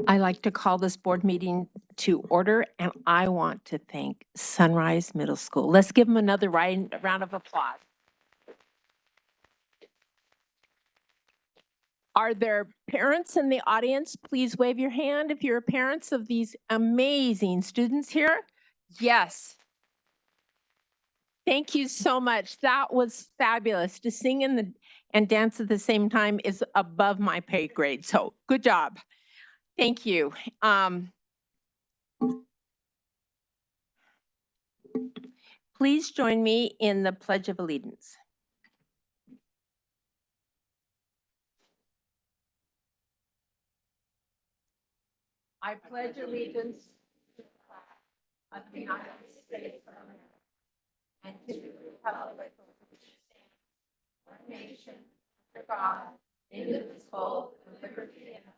I like to call this board meeting to order, and I want to thank Sunrise Middle School. Let's give them another round of applause. Are there parents in the audience? Please wave your hand if you're parents of these amazing students here. Yes. Thank you so much. That was fabulous. To sing and dance at the same time is above my pay grade. So good job. Thank you. Please join me in the Pledge of Allegiance. I pledge allegiance to the flag of the United States of America and to the republic for which it stands, one nation, under God, indivisible, with liberty and justice.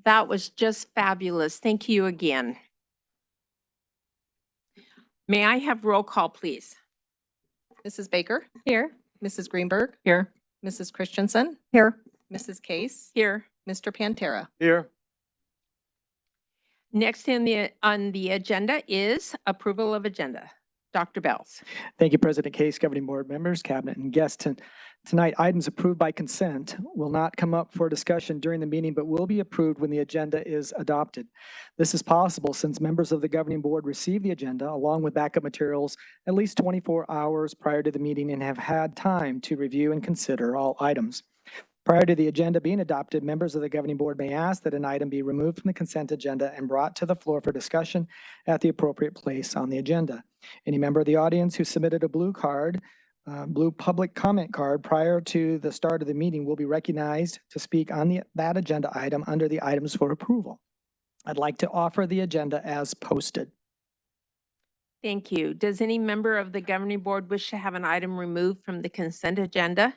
That was just fabulous. Thank you again. May I have roll call, please? Mrs. Baker, Here. Mrs. Greenberg, Here. Mrs. Christensen, Here. Mrs. Case, Here. Mr. Pantera. Here. Next on the agenda is approval of agenda. Dr. Bells. Thank you, President Case, governing board members, cabinet, and guests. Tonight, items approved by consent will not come up for discussion during the meeting, but will be approved when the agenda is adopted. This is possible since members of the governing board receive the agenda along with backup materials at least 24 hours prior to the meeting and have had time to review and consider all items. Prior to the agenda being adopted, members of the governing board may ask that an item be removed from the consent agenda and brought to the floor for discussion at the appropriate place on the agenda. Any member of the audience who submitted a blue public comment card prior to the start of the meeting will be recognized to speak on that agenda item under the items for approval. I'd like to offer the agenda as posted. Thank you. Does any member of the governing board wish to have an item removed from the consent agenda?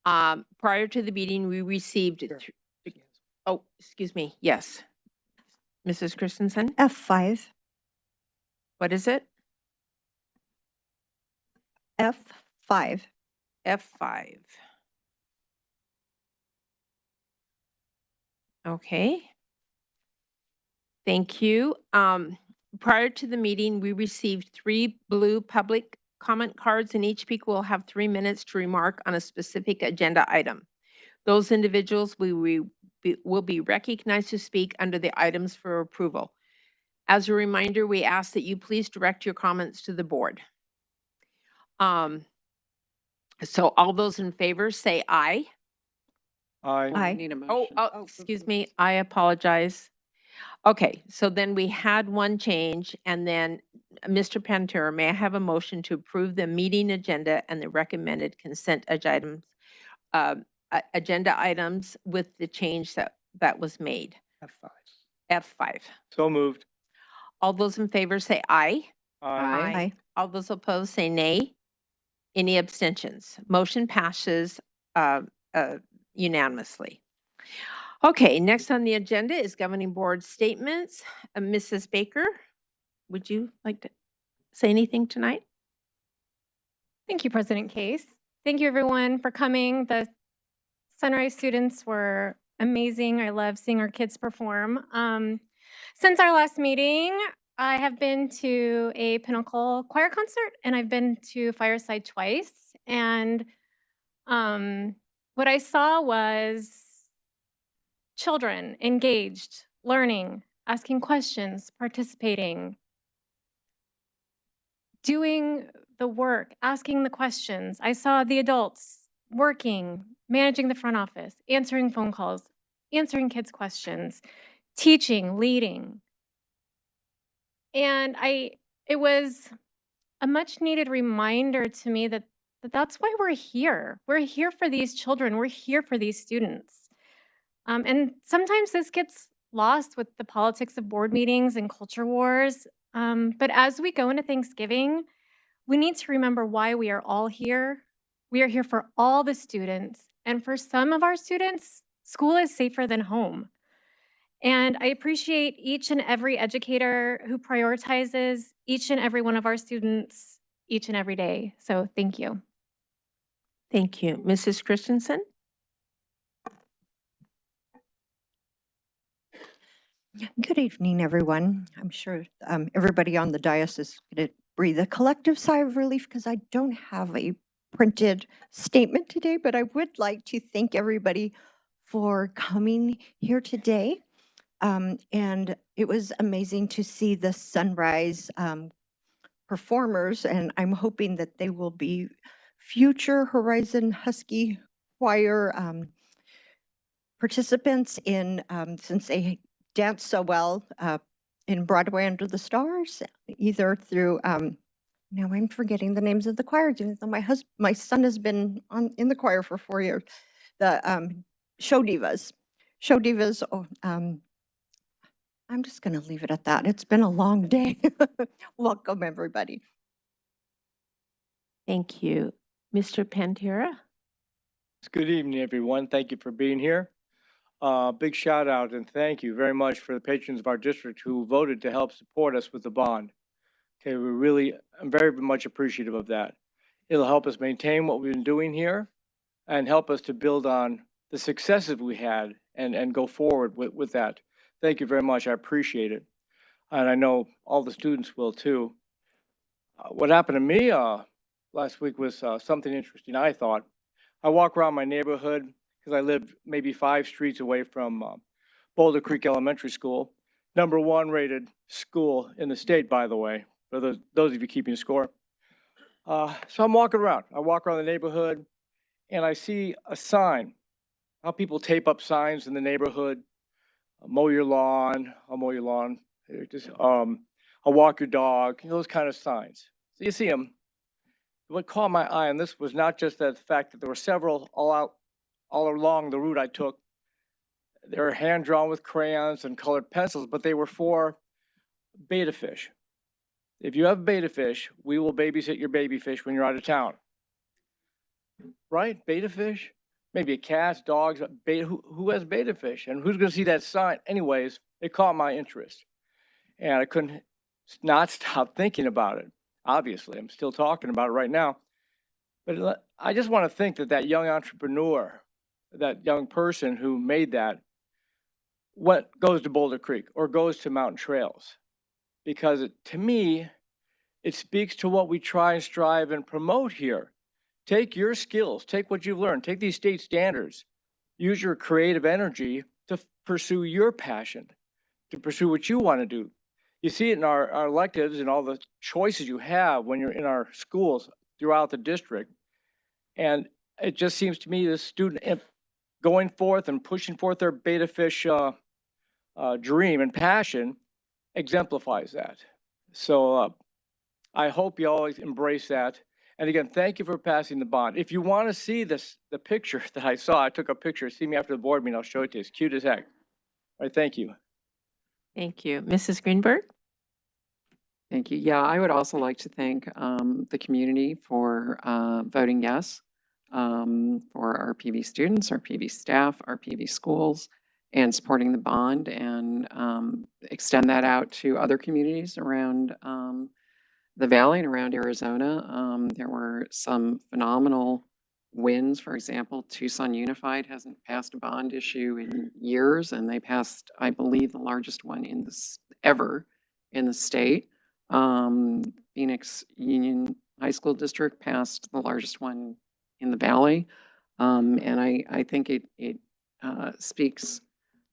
Prior to the meeting, we received, oh, excuse me, yes. Mrs. Christensen? F5. What is it? F5. F5. Okay. Thank you. Prior to the meeting, we received 3 blue public comment cards, and each speaker will have 3 minutes to remark on a specific agenda item. Those individuals will be recognized to speak under the items for approval. As a reminder, we ask that you please direct your comments to the board. So all those in favor say aye. Aye. Aye. Need a motion. Oh, excuse me, I apologize. Okay, so then we had one change, and then Mr. Pantera, may I have a motion to approve the meeting agenda and the recommended consent agenda items with the change that was made? F5. F5. So moved. All those in favor say aye. Aye. Aye. All those opposed say nay. Any abstentions? Motion passes unanimously. Okay, next on the agenda is governing board statements. Mrs. Baker, would you like to say anything tonight? Thank you, President Case. Thank you, everyone, for coming. The Sunrise students were amazing. I love seeing our kids perform. Since our last meeting, I have been to a Pinnacle choir concert, and I've been to Fireside twice. And what I saw was children engaged, learning, asking questions, participating, doing the work, asking the questions. I saw the adults working, managing the front office, answering phone calls, answering kids' questions, teaching, leading. And it was a much needed reminder to me that that's why we're here. We're here for these children. We're here for these students. And sometimes this gets lost with the politics of board meetings and culture wars. But as we go into Thanksgiving, we need to remember why we are all here. We are here for all the students. And for some of our students, school is safer than home. And I appreciate each and every educator who prioritizes each and every one of our students, each and every day. So thank you. Thank you. Mrs. Christensen? Good evening, everyone. I'm sure everybody on the dais is going to breathe a collective sigh of relief because I don't have a printed statement today, but I would like to thank everybody for coming here today. And it was amazing to see the sunrise performers, and I'm hoping that they will be future Horizon Husky Choir participants in, since they dance so well in Broadway Under the Stars, either through, now I'm forgetting the names of the choirs, even though my son has been in the choir for 4 years, the Show Divas. Show Divas, I'm just going to leave it at that. It's been a long day. Welcome, everybody. Thank you. Mr. Pantera? Good evening, everyone. Thank you for being here. Big shout out and thank you very much for the patrons of our district who voted to help support us with the bond. Okay, I'm very much appreciative of that. It'll help us maintain what we've been doing here and help us to build on the successes we had and go forward with that. Thank you very much. I appreciate it. And I know all the students will too. What happened to me last week was something interesting, I thought. I walk around my neighborhood because I live maybe 5 streets away from Boulder Creek Elementary School, #1 rated school in the state, by the way, for those of you keeping score. So I'm walking around. I walk around the neighborhood and I see a sign. How people tape up signs in the neighborhood. Mow your lawn, I'll mow your lawn. I'll walk your dog, those kind of signs. So you see them. What caught my eye, and this was not just the fact that there were several all along the route I took. They were hand drawn with crayons and colored pencils, but they were for betta fish. If you have betta fish, we will babysit your baby fish when you're out of town. Right? Betta fish? Maybe cats, dogs, who has betta fish? And who's going to see that sign? Anyways, it caught my interest. And I couldn't not stop thinking about it. Obviously, I'm still talking about it right now. But I just want to think that young entrepreneur, that young person who made that, what goes to Boulder Creek or goes to Mountain Trails. Because to me, it speaks to what we try and strive and promote here. Take your skills, take what you've learned, take these state standards, use your creative energy to pursue your passion, to pursue what you want to do. You see it in our electives and all the choices you have when you're in our schools throughout the district. And it just seems to me the student going forth and pushing forth their betta fish dream and passion exemplifies that. So I hope you always embrace that. And again, thank you for passing the bond. If you want to see the picture that I saw, I took a picture. See me after the board meeting. I'll show it to you. It's cute as heck. All right, thank you. Thank you. Mrs. Greenberg? Thank you. Yeah, I would also like to thank the community for voting yes for our PV students, our PV staff, our PV schools, and supporting the bond, and extend that out to other communities around the Valley and around Arizona. There were some phenomenal wins. For example, Tucson Unified hasn't passed a bond issue in years, and they passed, I believe, the largest one ever in the state. Phoenix Union High School District passed the largest one in the Valley. And I think it speaks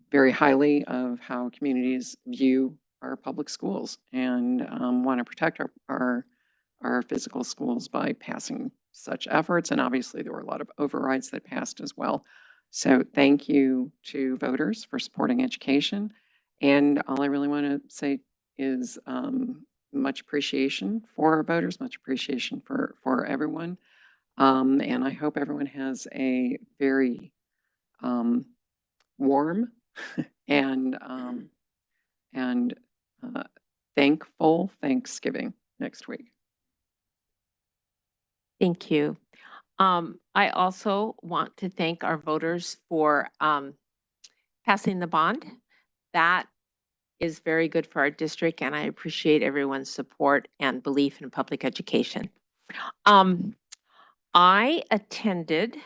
very highly of how communities view our public schools and want to protect our physical schools by passing such efforts. And obviously there were a lot of overrides that passed as well. So thank you to voters for supporting education. And all I really want to say is much appreciation for our voters, much appreciation for everyone. And I hope everyone has a very warm and thankful Thanksgiving next week. Thank you. I also want to thank our voters for passing the bond. That is very good for our district, and I appreciate everyone's support and belief in public education. I attended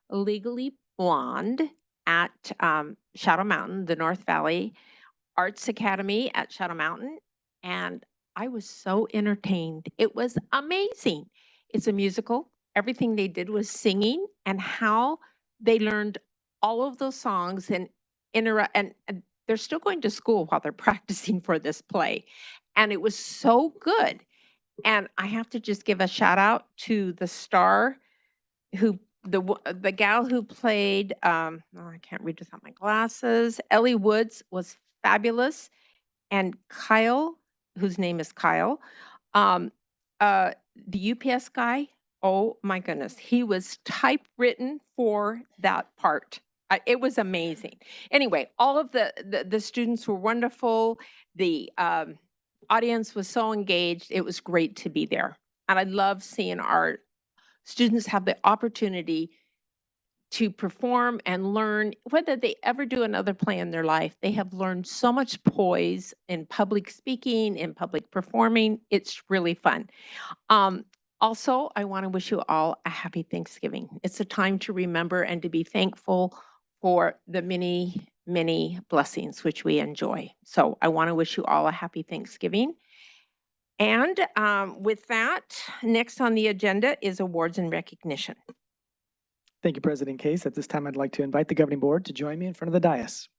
Legally Blonde at Shadow Mountain, the North Valley Arts Academy at Shadow Mountain, and I was so entertained. It was amazing. It's a musical. Everything they did was singing, and how they learned all of those songs and they're still going to school while they're practicing for this play. And it was so good. And I have to just give a shout out to the star who the gal who played oh, I can't read without my glasses. Ellie Woods was fabulous, and Kyle, whose name is Kyle, um, the UPS guy. Oh my goodness, he was typewritten for that part. It was amazing. Anyway, all of the students were wonderful. The audience was so engaged. It was great to be there, and I love seeing our students have the opportunity to perform and learn. Whether they ever do another play in their life, they have learned so much poise in public speaking, in public performing. It's really fun. Um, Also, I want to wish you all a happy Thanksgiving. It's a time to remember and to be thankful for the many, many blessings which we enjoy. So I want to wish you all a happy Thanksgiving. And with that, next on the agenda is awards and recognition. Thank you, President Case. At this time, I'd like to invite the governing board to join me in front of the dais.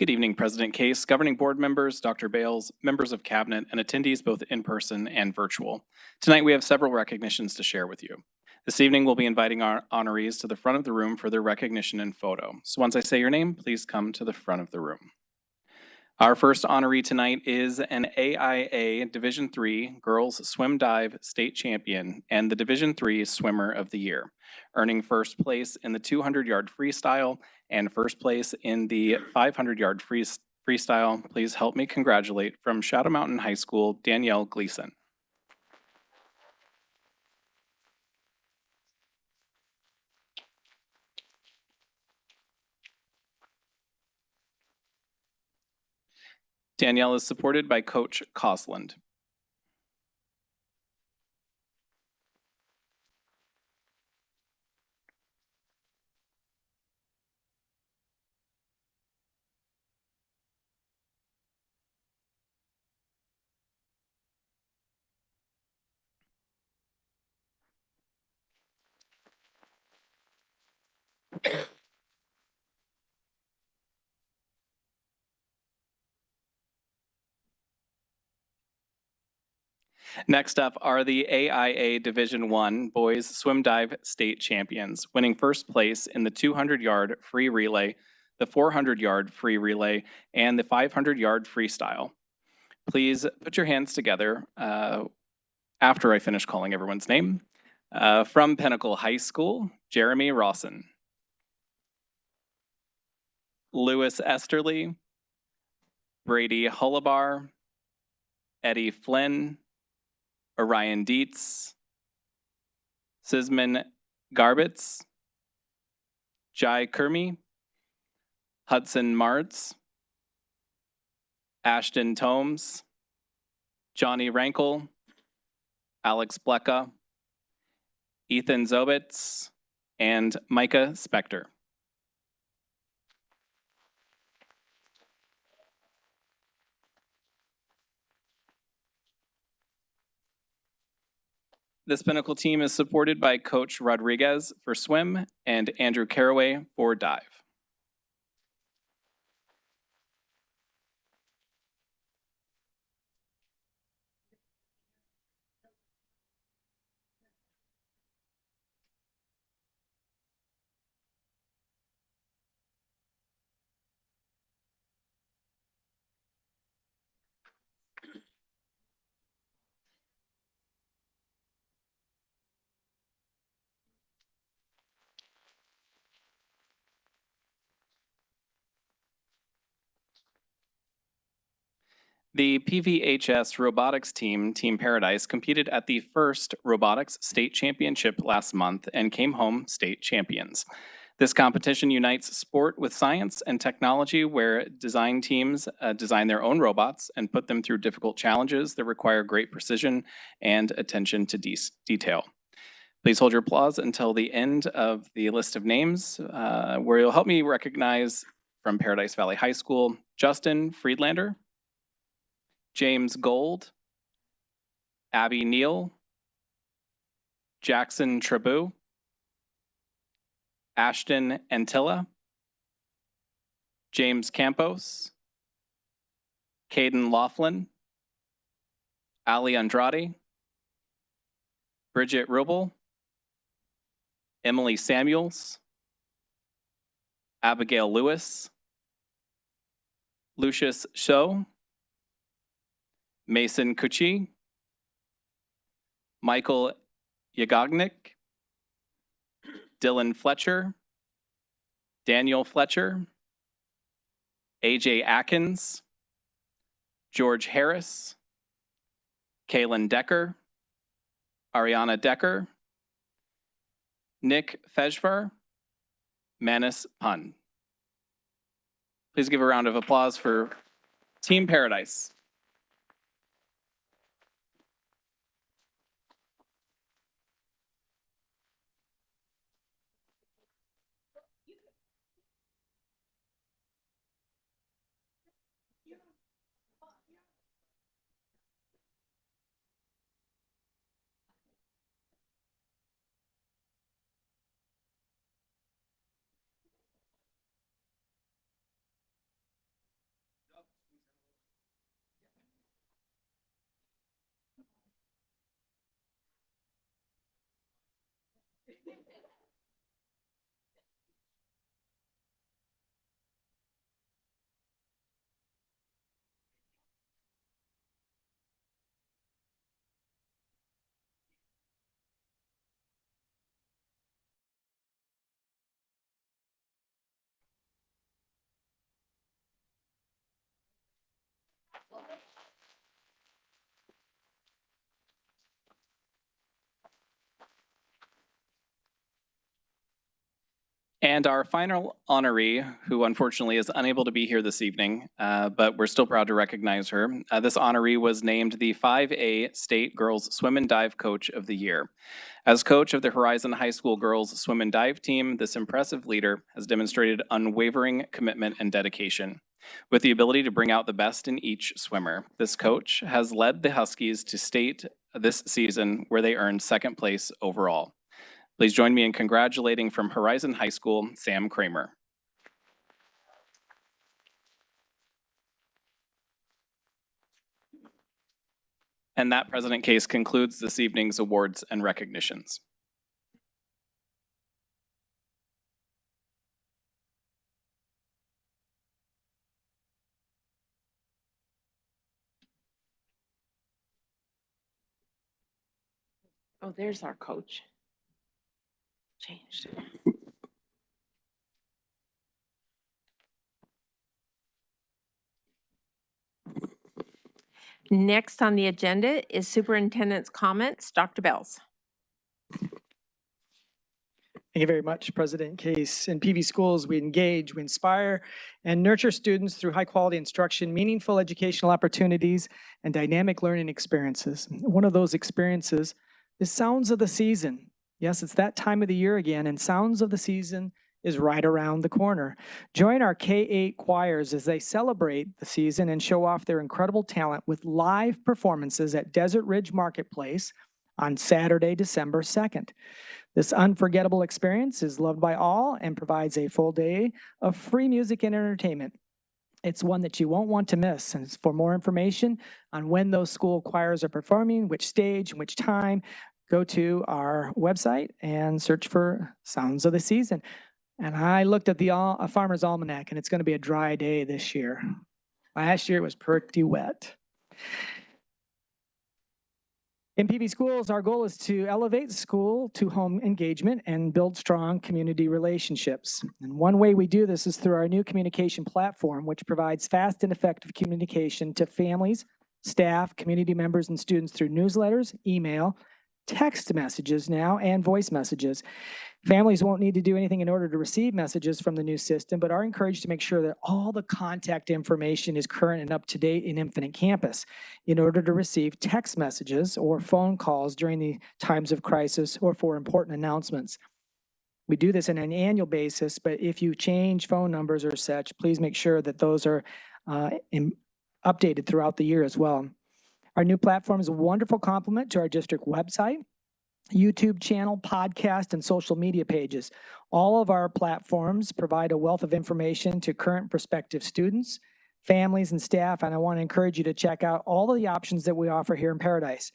Good evening, President Case, governing board members, Dr. Bales, members of cabinet, and attendees both in person and virtual. Tonight, we have several recognitions to share with you. This evening, we'll be inviting our honorees to the front of the room for their recognition and photo. So once I say your name, please come to the front of the room. Our first honoree tonight is an AIA Division III Girls Swim Dive State Champion and the Division III Swimmer of the Year, earning first place in the 200-yard freestyle and first place in the 500-yard freestyle. Please help me congratulate from Shadow Mountain High School, Danielle Gleason. Danielle is supported by Coach Cosland. Next up are the AIA Division I Boys Swim Dive State Champions, winning first place in the 200-yard free relay, the 400-yard free relay, and the 500-yard freestyle. Please put your hands together after I finish calling everyone's name. From Pinnacle High School, Jeremy Rawson. Lewis Esterly, Brady Hullabar, Eddie Flynn, Orion Dietz, Sisman Garbitz, Jai Kermi, Hudson Martz, Ashton Tomes, Johnny Rankel, Alex Blecka, Ethan Zobitz, and Micah Spector. This Pinnacle team is supported by Coach Rodriguez for swim and Andrew Caraway for dive. The PVHS robotics team, Team Paradise, competed at the first robotics state championship last month and came home state champions. This competition unites sport with science and technology, where design teams design their own robots and put them through difficult challenges that require great precision and attention to detail. Please hold your applause until the end of the list of names, where you'll help me recognize from Paradise Valley High School, Justin Friedlander, James Gold, Abby Neal, Jackson Trabu, Ashton Antilla, James Campos, Caden Laughlin, Ali Andrade, Bridget Rubel, Emily Samuels, Abigail Lewis, Lucius Sho, Mason Kuchi, Michael Yagognik, Dylan Fletcher, Daniel Fletcher, AJ Atkins, George Harris, Kaylin Decker, Ariana Decker, Nick Fejvar, Manis Pun. Please give a round of applause for Team Paradise. And our final honoree, who unfortunately is unable to be here this evening, but we're still proud to recognize her. This honoree was named the 5A State Girls Swim and Dive Coach of the Year. As coach of the Horizon High School Girls Swim and Dive team, this impressive leader has demonstrated unwavering commitment and dedication. With the ability to bring out the best in each swimmer, this coach has led the Huskies to state this season, where they earned second place overall. Please join me in congratulating from Horizon High School, Sam Kramer. And that, President Case, concludes this evening's awards and recognitions. Oh, there's our coach. Changed. Next on the agenda is Superintendent's comments. Dr. Bells. Thank you very much, President Case. In PV schools, we engage, we inspire, and nurture students through high-quality instruction, meaningful educational opportunities, and dynamic learning experiences. One of those experiences is Sounds of the Season. Yes, it's that time of the year again, and Sounds of the Season is right around the corner. Join our K-8 choirs as they celebrate the season and show off their incredible talent with live performances at Desert Ridge Marketplace on Saturday, December 2nd. This unforgettable experience is loved by all and provides a full day of free music and entertainment. It's one that you won't want to miss. And for more information on when those school choirs are performing, which stage, and which time, go to our website and search for Sounds of the Season. And I looked at the Farmer's Almanac, and it's going to be a dry day this year. Last year it was pretty wet. In PV Schools, our goal is to elevate school to home engagement and build strong community relationships. And one way we do this is through our new communication platform, which provides fast and effective communication to families, staff, community members, and students through newsletters, email, text messages now, and voice messages. Families won't need to do anything in order to receive messages from the new system, but are encouraged to make sure that all the contact information is current and up to date in Infinite Campus in order to receive text messages or phone calls during the times of crisis or for important announcements. We do this on an annual basis, but if you change phone numbers or such, please make sure that those are updated throughout the year as well. Our new platform is a wonderful complement to our district website, YouTube channel, podcast, and social media pages. All of our platforms provide a wealth of information to current and prospective students, families, and staff, and I want to encourage you to check out all of the options that we offer here in Paradise.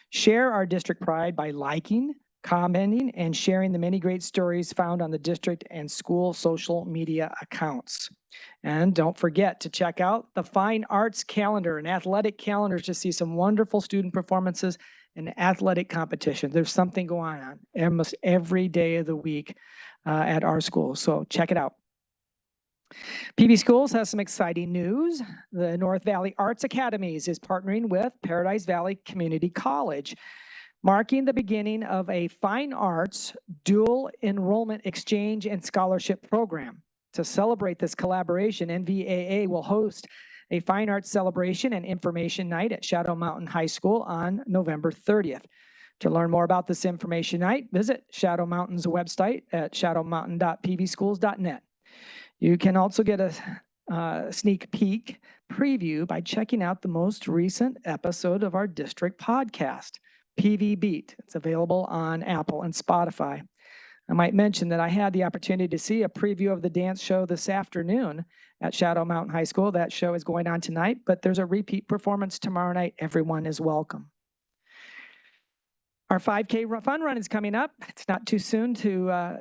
Share our district pride by liking, commenting, and sharing the many great stories found on the district and school social media accounts. And don't forget to check out the Fine Arts Calendar and athletic calendars to see some wonderful student performances and athletic competition. There's something going on almost every day of the week at our school, so check it out. PV Schools has some exciting news. The North Valley Arts Academies is partnering with Paradise Valley Community College, marking the beginning of a fine arts dual enrollment exchange and scholarship program. To celebrate this collaboration, NVAA will host a fine arts celebration and information night at Shadow Mountain High School on November 30th. To learn more about this information night, visit Shadow Mountain's website at shadowmountain.pvschools.net. You can also get a sneak peek preview by checking out the most recent episode of our district podcast, PV Beat. It's available on Apple and Spotify. I might mention that I had the opportunity to see a preview of the dance show this afternoon at Shadow Mountain High School. That show is going on tonight, but there's a repeat performance tomorrow night. Everyone is welcome. Our 5K fun run is coming up. It's not too soon to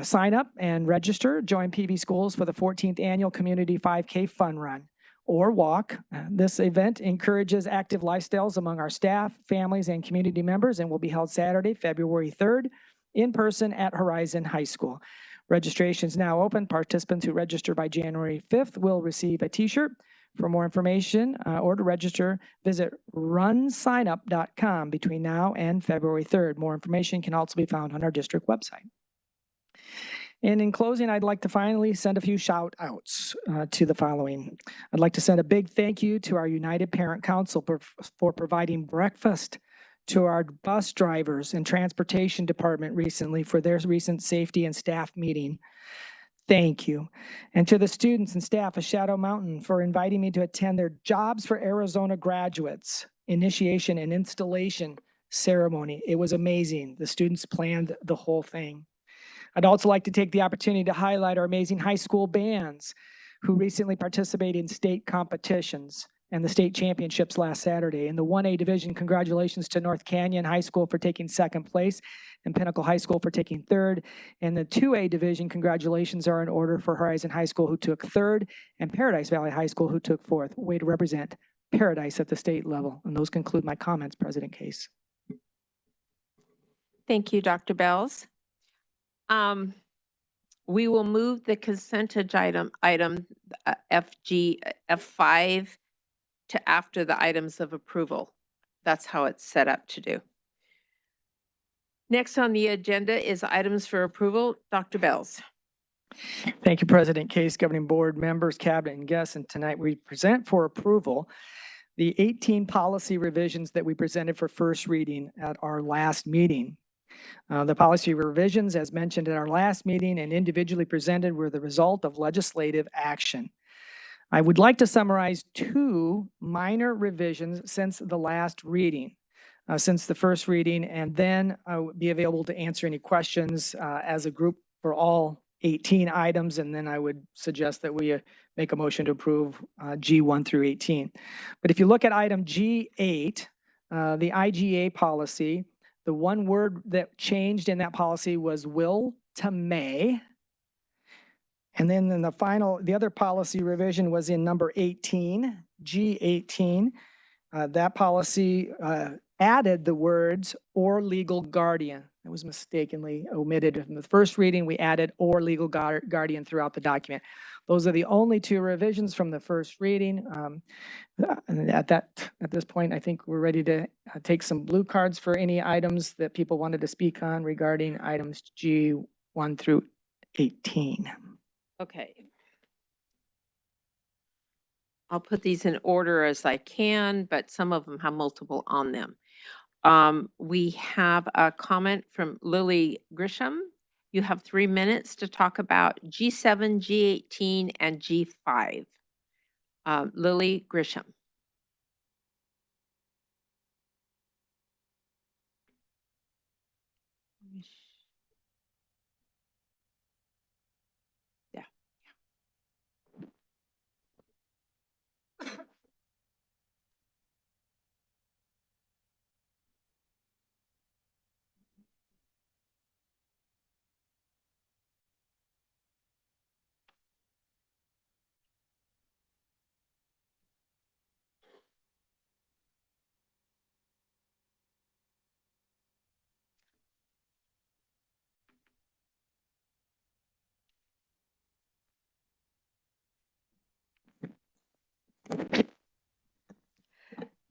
sign up and register. Join PV Schools for the 14th Annual Community 5K Fun Run or walk. This event encourages active lifestyles among our staff, families, and community members and will be held Saturday, February 3rd, in person at Horizon High School. Registration is now open. Participants who register by January 5th will receive a t-shirt. For more information or to register, visit runsignup.com between now and February 3rd. More information can also be found on our district website. And in closing, I'd like to finally send a few shout outs to the following. I'd like to send a big thank you to our United Parent Council for providing breakfast to our bus drivers and transportation department recently for their recent safety and staff meeting. Thank you. And to the students and staff of Shadow Mountain for inviting me to attend their Jobs for Arizona Graduates initiation and installation ceremony. It was amazing. The students planned the whole thing. I'd also like to take the opportunity to highlight our amazing high school bands who recently participated in state competitions and the state championships last Saturday. In the 1A division, congratulations to North Canyon High School for taking second place and Pinnacle High School for taking third. In the 2A division, congratulations are in order for Horizon High School who took third and Paradise Valley High School who took fourth. Way to represent Paradise at the state level. And those conclude my comments, President Case. Thank you, Dr. Bells. We will move the consent item F5 to after the items of approval. That's how it's set up to do. Next on the agenda is items for approval. Dr. Bells. Thank you, President Case, Governing Board members, Cabinet, and guests. And tonight we present for approval the 18 policy revisions that we presented for first reading at our last meeting. The policy revisions, as mentioned at our last meeting and individually presented, were the result of legislative action. I would like to summarize two minor revisions since the last reading, since the first reading, and then I would be available to answer any questions as a group for all 18 items, and then I would suggest that we make a motion to approve G1 through 18. But if you look at item G8, the IGA policy, the one word that changed in that policy was will to may. And then in the other policy revision was in number 18, G18. That policy added the words "or legal guardian." That was mistakenly omitted from the first reading. We added "or legal guardian" throughout the document. Those are the only two revisions from the first reading. And at this point, I think we're ready to take some blue cards for any items that people wanted to speak on regarding items G1 through 18. Okay. I'll put these in order as I can, but some of them have multiple on them. We have a comment from Lily Grisham. You have 3 minutes to talk about G7, G18, and G5. Lily Grisham. Yeah.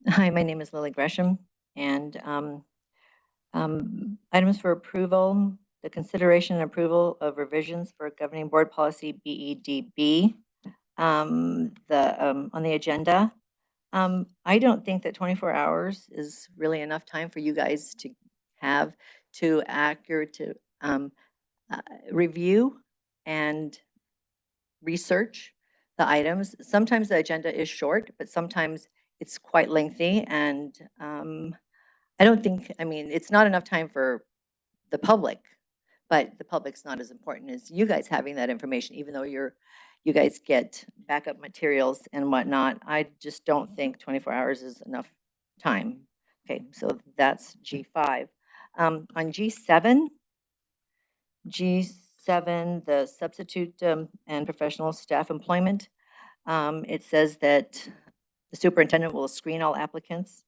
Hi, my name is Lily Gresham, and items for approval, the consideration and approval of revisions for governing board policy BEDB on the agenda. I don't think that 24 hours is really enough time for you guys to have to review and research the items. Sometimes the agenda is short, but sometimes it's quite lengthy, and I don't think, I mean, it's not enough time for the public, but the public's not as important as you guys having that information, even though you guys get backup materials and whatnot. I just don't think 24 hours is enough time. Okay, so that's G5. On G7, the substitute and professional staff employment, it says that the superintendent will screen all applicants.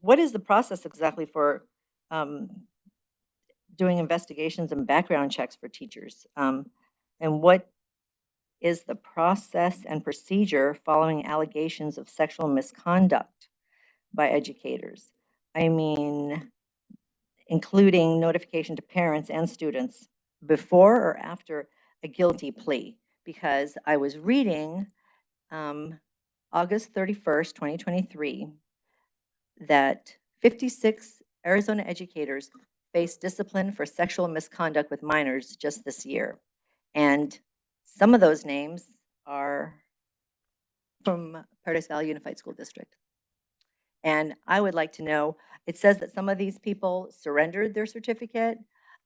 What is the process exactly for doing investigations and background checks for teachers? And what is the process and procedure following allegations of sexual misconduct by educators? I mean, including notification to parents and students before or after a guilty plea, because I was reading August 31st, 2023, that 56 Arizona educators faced discipline for sexual misconduct with minors just this year. And some of those names are from Paradise Valley Unified School District. And I would like to know, it says that some of these people surrendered their certificate.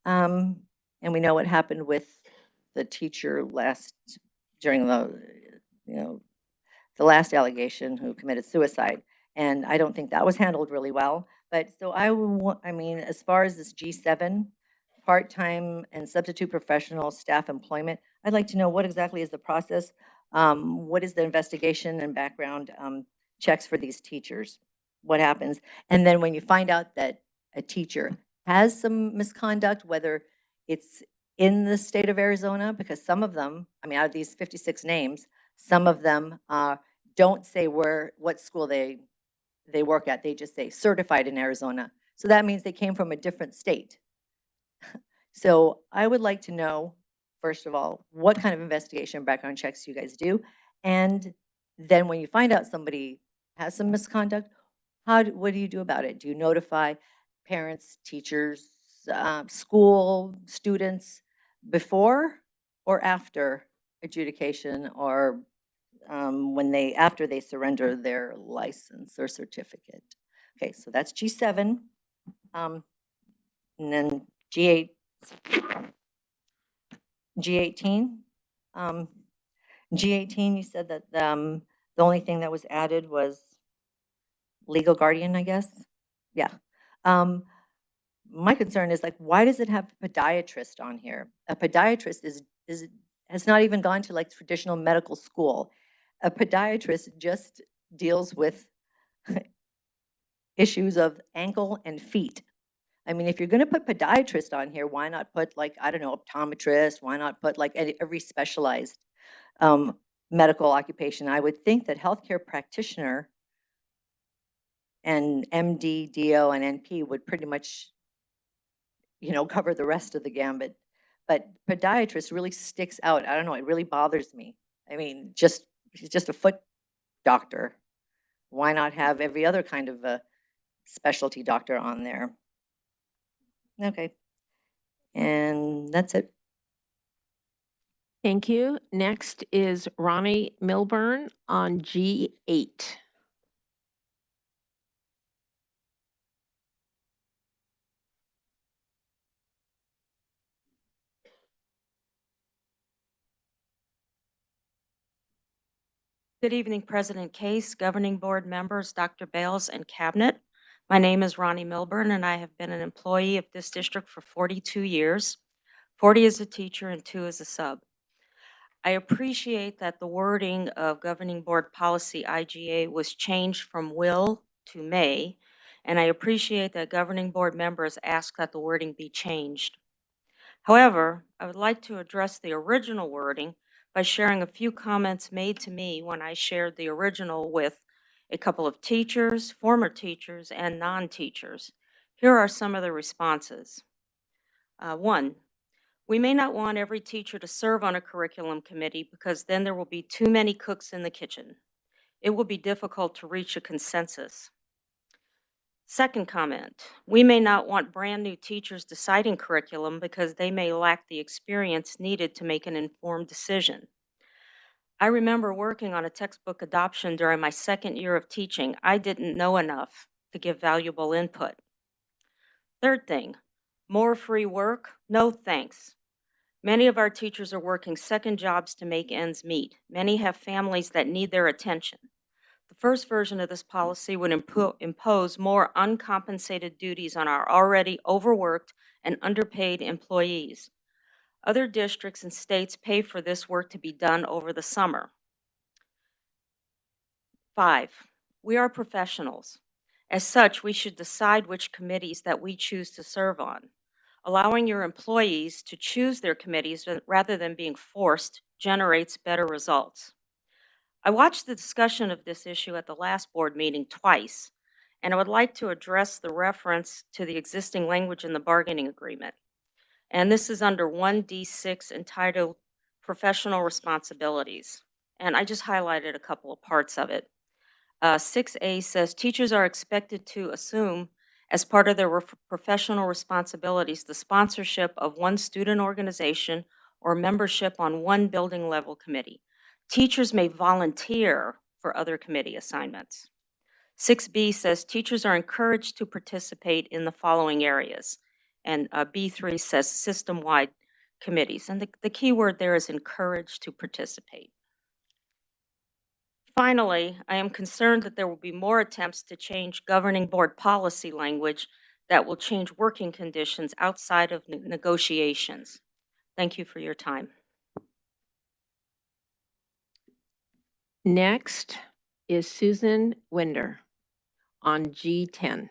And we know what happened with the teacher during the last allegation who committed suicide. And I don't think that was handled really well. But so I mean, as far as this G7, part-time and substitute professional staff employment, I'd like to know what exactly is the process? What is the investigation and background checks for these teachers? What happens? And then when you find out that a teacher has some misconduct, whether it's in the state of Arizona, because some of them, I mean, out of these 56 names, some of them don't say what school they work at. They just say certified in Arizona. So that means they came from a different state. So I would like to know, first of all, what kind of investigation background checks you guys do. And then when you find out somebody has some misconduct, what do you do about it? Do you notify parents, teachers, school, students before or after adjudication, or after they surrender their license or certificate? Okay, so that's G7. And then G18. G18, you said that the only thing that was added was legal guardian, I guess. Yeah. My concern is, like, why does it have podiatrist on here? A podiatrist has not even gone to like traditional medical school. A podiatrist just deals with issues of ankle and feet. I mean, if you're going to put podiatrist on here, why not put like, I don't know, optometrist? Why not put like every specialized medical occupation? I would think that healthcare practitioner and MD, DO, and NP would pretty much, cover the rest of the gambit. But podiatrist really sticks out. I don't know, it really bothers me. I mean, he's just a foot doctor. Why not have every other kind of a specialty doctor on there? Okay. And that's it. Thank you. Next is Ronnie Milburn on G8. Good evening, President Case, Governing Board members, Dr. Bales, and Cabinet. My name is Ronnie Milburn, and I have been an employee of this district for 42 years, 40 as a teacher and 2 as a sub. I appreciate that the wording of Governing Board Policy IGA was changed from will to may, and I appreciate that Governing Board members asked that the wording be changed. However, I would like to address the original wording by sharing a few comments made to me when I shared the original with a couple of teachers, former teachers, and non-teachers. Here are some of the responses. 1, we may not want every teacher to serve on a curriculum committee because then there will be too many cooks in the kitchen. It will be difficult to reach a consensus. Second comment, we may not want brand new teachers deciding curriculum because they may lack the experience needed to make an informed decision. I remember working on a textbook adoption during my second year of teaching. I didn't know enough to give valuable input. Third thing, more free work? No thanks. Many of our teachers are working second jobs to make ends meet. Many have families that need their attention. The first version of this policy would impose more uncompensated duties on our already overworked and underpaid employees. Other districts and states pay for this work to be done over the summer. 5, we are professionals. As such, we should decide which committees that we choose to serve on. Allowing your employees to choose their committees rather than being forced generates better results. I watched the discussion of this issue at the last board meeting twice, and I would like to address the reference to the existing language in the bargaining agreement. And this is under 1D6 entitled Professional Responsibilities. And I just highlighted a couple of parts of it. 6A says teachers are expected to assume as part of their professional responsibilities the sponsorship of one student organization or membership on one building level committee. Teachers may volunteer for other committee assignments. 6B says teachers are encouraged to participate in the following areas. And B3 says system-wide committees. And the key word there is encouraged to participate. Finally, I am concerned that there will be more attempts to change governing board policy language that will change working conditions outside of negotiations. Thank you for your time. Next is Susan Winder on G10.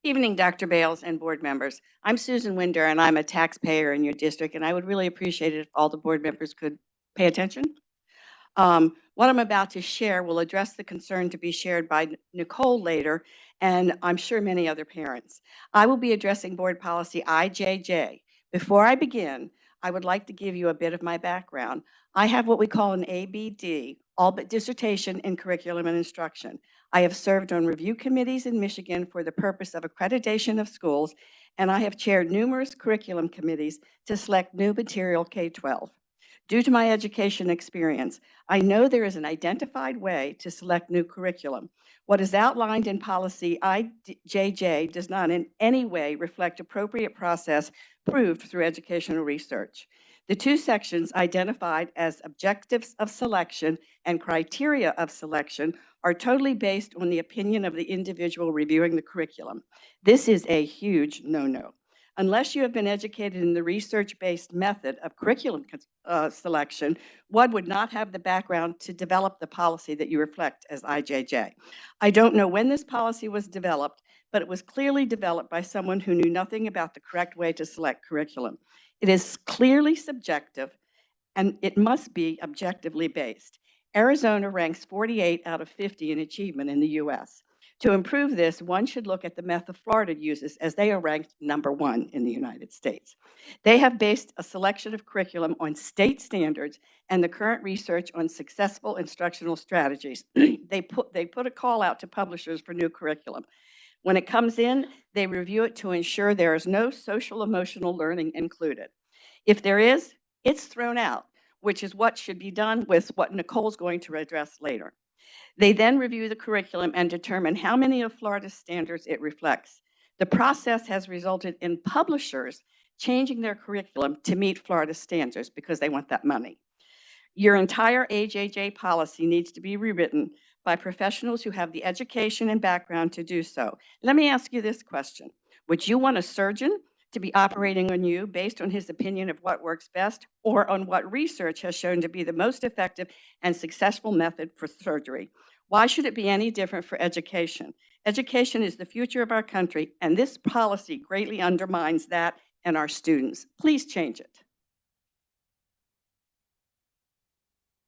Evening, Dr. Bales and board members. I'm Susan Winder, and I'm a taxpayer in your district, and I would really appreciate it if all the board members could pay attention. What I'm about to share will address the concern to be shared by Nicole later, and I'm sure many other parents. I will be addressing board policy IJJ. Before I begin, I would like to give you a bit of my background. I have what we call an ABD, all but dissertation in curriculum and instruction. I have served on review committees in Michigan for the purpose of accreditation of schools, and I have chaired numerous curriculum committees to select new material K-12. Due to my education experience, I know there is an identified way to select new curriculum. What is outlined in policy IJJ does not in any way reflect appropriate process proved through educational research. The two sections identified as objectives of selection and criteria of selection are totally based on the opinion of the individual reviewing the curriculum. This is a huge no-no. Unless you have been educated in the research-based method of curriculum selection, one would not have the background to develop the policy that you reflect as IJJ. I don't know when this policy was developed, but it was clearly developed by someone who knew nothing about the correct way to select curriculum. It is clearly subjective, and it must be objectively based. Arizona ranks 48 out of 50 in achievement in the US. To improve this, one should look at the method Florida uses, as they are ranked #1 in the United States. They have based a selection of curriculum on state standards and the current research on successful instructional strategies. They put a call out to publishers for new curriculum. When it comes in, they review it to ensure there is no social emotional learning included. If there is, it's thrown out, which is what should be done with what Nicole's going to address later. They then review the curriculum and determine how many of Florida's standards it reflects. The process has resulted in publishers changing their curriculum to meet Florida's standards because they want that money. Your entire AJJ policy needs to be rewritten by professionals who have the education and background to do so. Let me ask you this question. Would you want a surgeon to be operating on you based on his opinion of what works best, or on what research has shown to be the most effective and successful method for surgery? Why should it be any different for education? Education is the future of our country, and this policy greatly undermines that and our students. Please change it.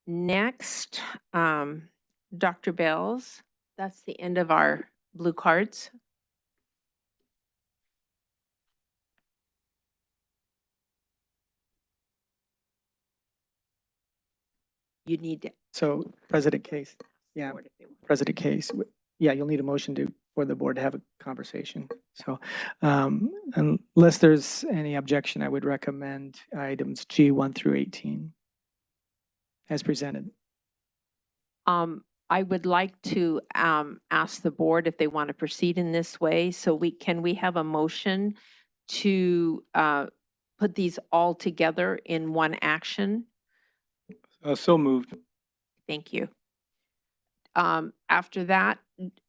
Next, Dr. Bales, that's the end of our blue cards. You need to. So President Case, yeah, President Case, yeah, you'll need a motion for the board to have a conversation. So unless there's any objection, I would recommend items G1 through 18 as presented. I would like to ask the board if they want to proceed in this way. So can we have a motion to put these all together in one action? So moved. Thank you. After that,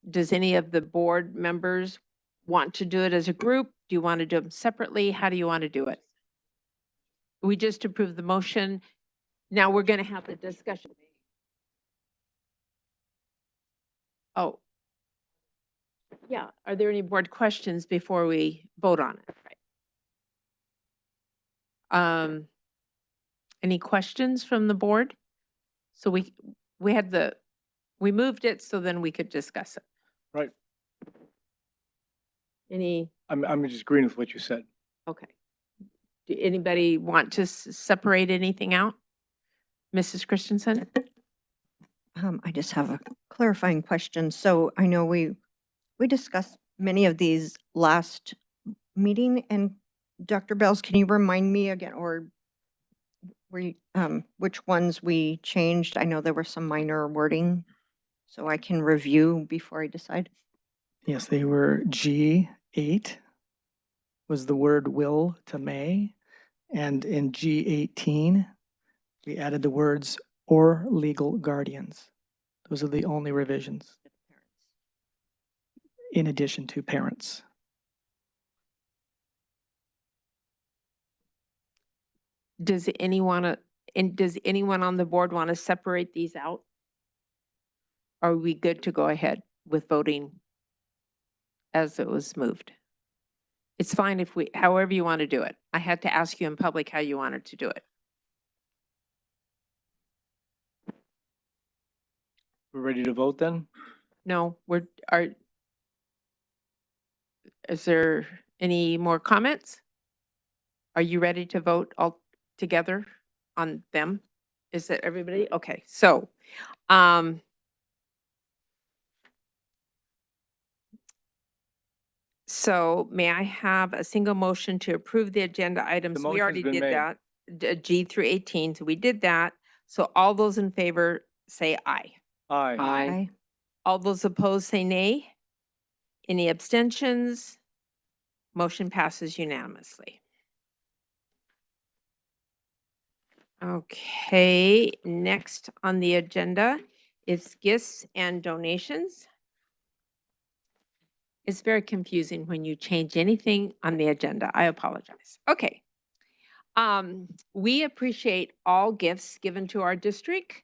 does any of the board members want to do it as a group? Do you want to do them separately? How do you want to do it? We just approved the motion. Now we're going to have the discussion. Oh. Yeah. Are there any board questions before we vote on it? Right. Any questions from the board? So we moved it so then we could discuss it. Right. I'm just agreeing with what you said. Okay. Do anybody want to separate anything out? Mrs. Christensen? I just have a clarifying question. So I know we discussed many of these last meeting, and Dr. Bells, can you remind me again, or which ones we changed? I know there were some minor wording, so I can review before I decide. Yes, they were G8 was the word will to may, and in G18, we added the words or legal guardians. Those are the only revisions, in addition to parents. Does anyone on the board want to separate these out? Are we good to go ahead with voting as it was moved? It's fine however you want to do it. I had to ask you in public how you wanted to do it. We're ready to vote then? No, is there any more comments? Are you ready to vote all together on them? Is that everybody? Okay, so, may I have a single motion to approve the agenda items? We already motion's been did made. that, G through 18, so we did that. So all those in favor say aye. Aye. Aye. All those opposed say nay. Any abstentions? Motion passes unanimously. Okay, next on the agenda is gifts and donations. It's very confusing when you change anything on the agenda. I apologize. Okay. We appreciate all gifts given to our district.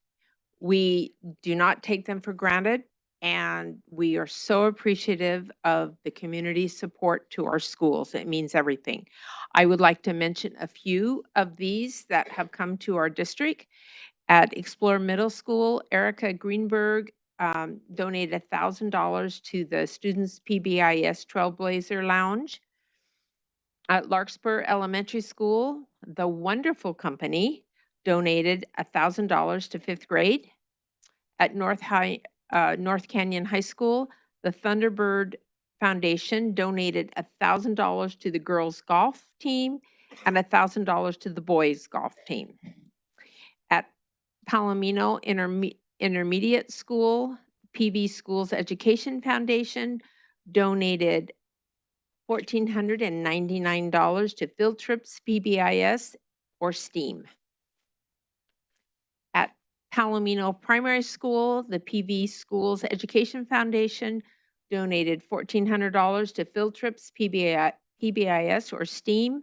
We do not take them for granted, and we are so appreciative of the community support to our schools. It means everything. I would like to mention a few of these that have come to our district. At Explore Middle School, Erica Greenberg donated $1,000 to the Students PBIS Trailblazer Lounge. At Larkspur Elementary School, the Wonderful Company donated $1,000 to fifth grade. At North Canyon High School, the Thunderbird Foundation donated $1,000 to the girls golf team and $1,000 to the boys golf team. At Palomino Intermediate School, PV Schools Education Foundation donated $1,499 to Field Trips PBIS or STEAM. At Palomino Primary School, the PV Schools Education Foundation donated $1,400 to Field Trips PBIS or STEAM.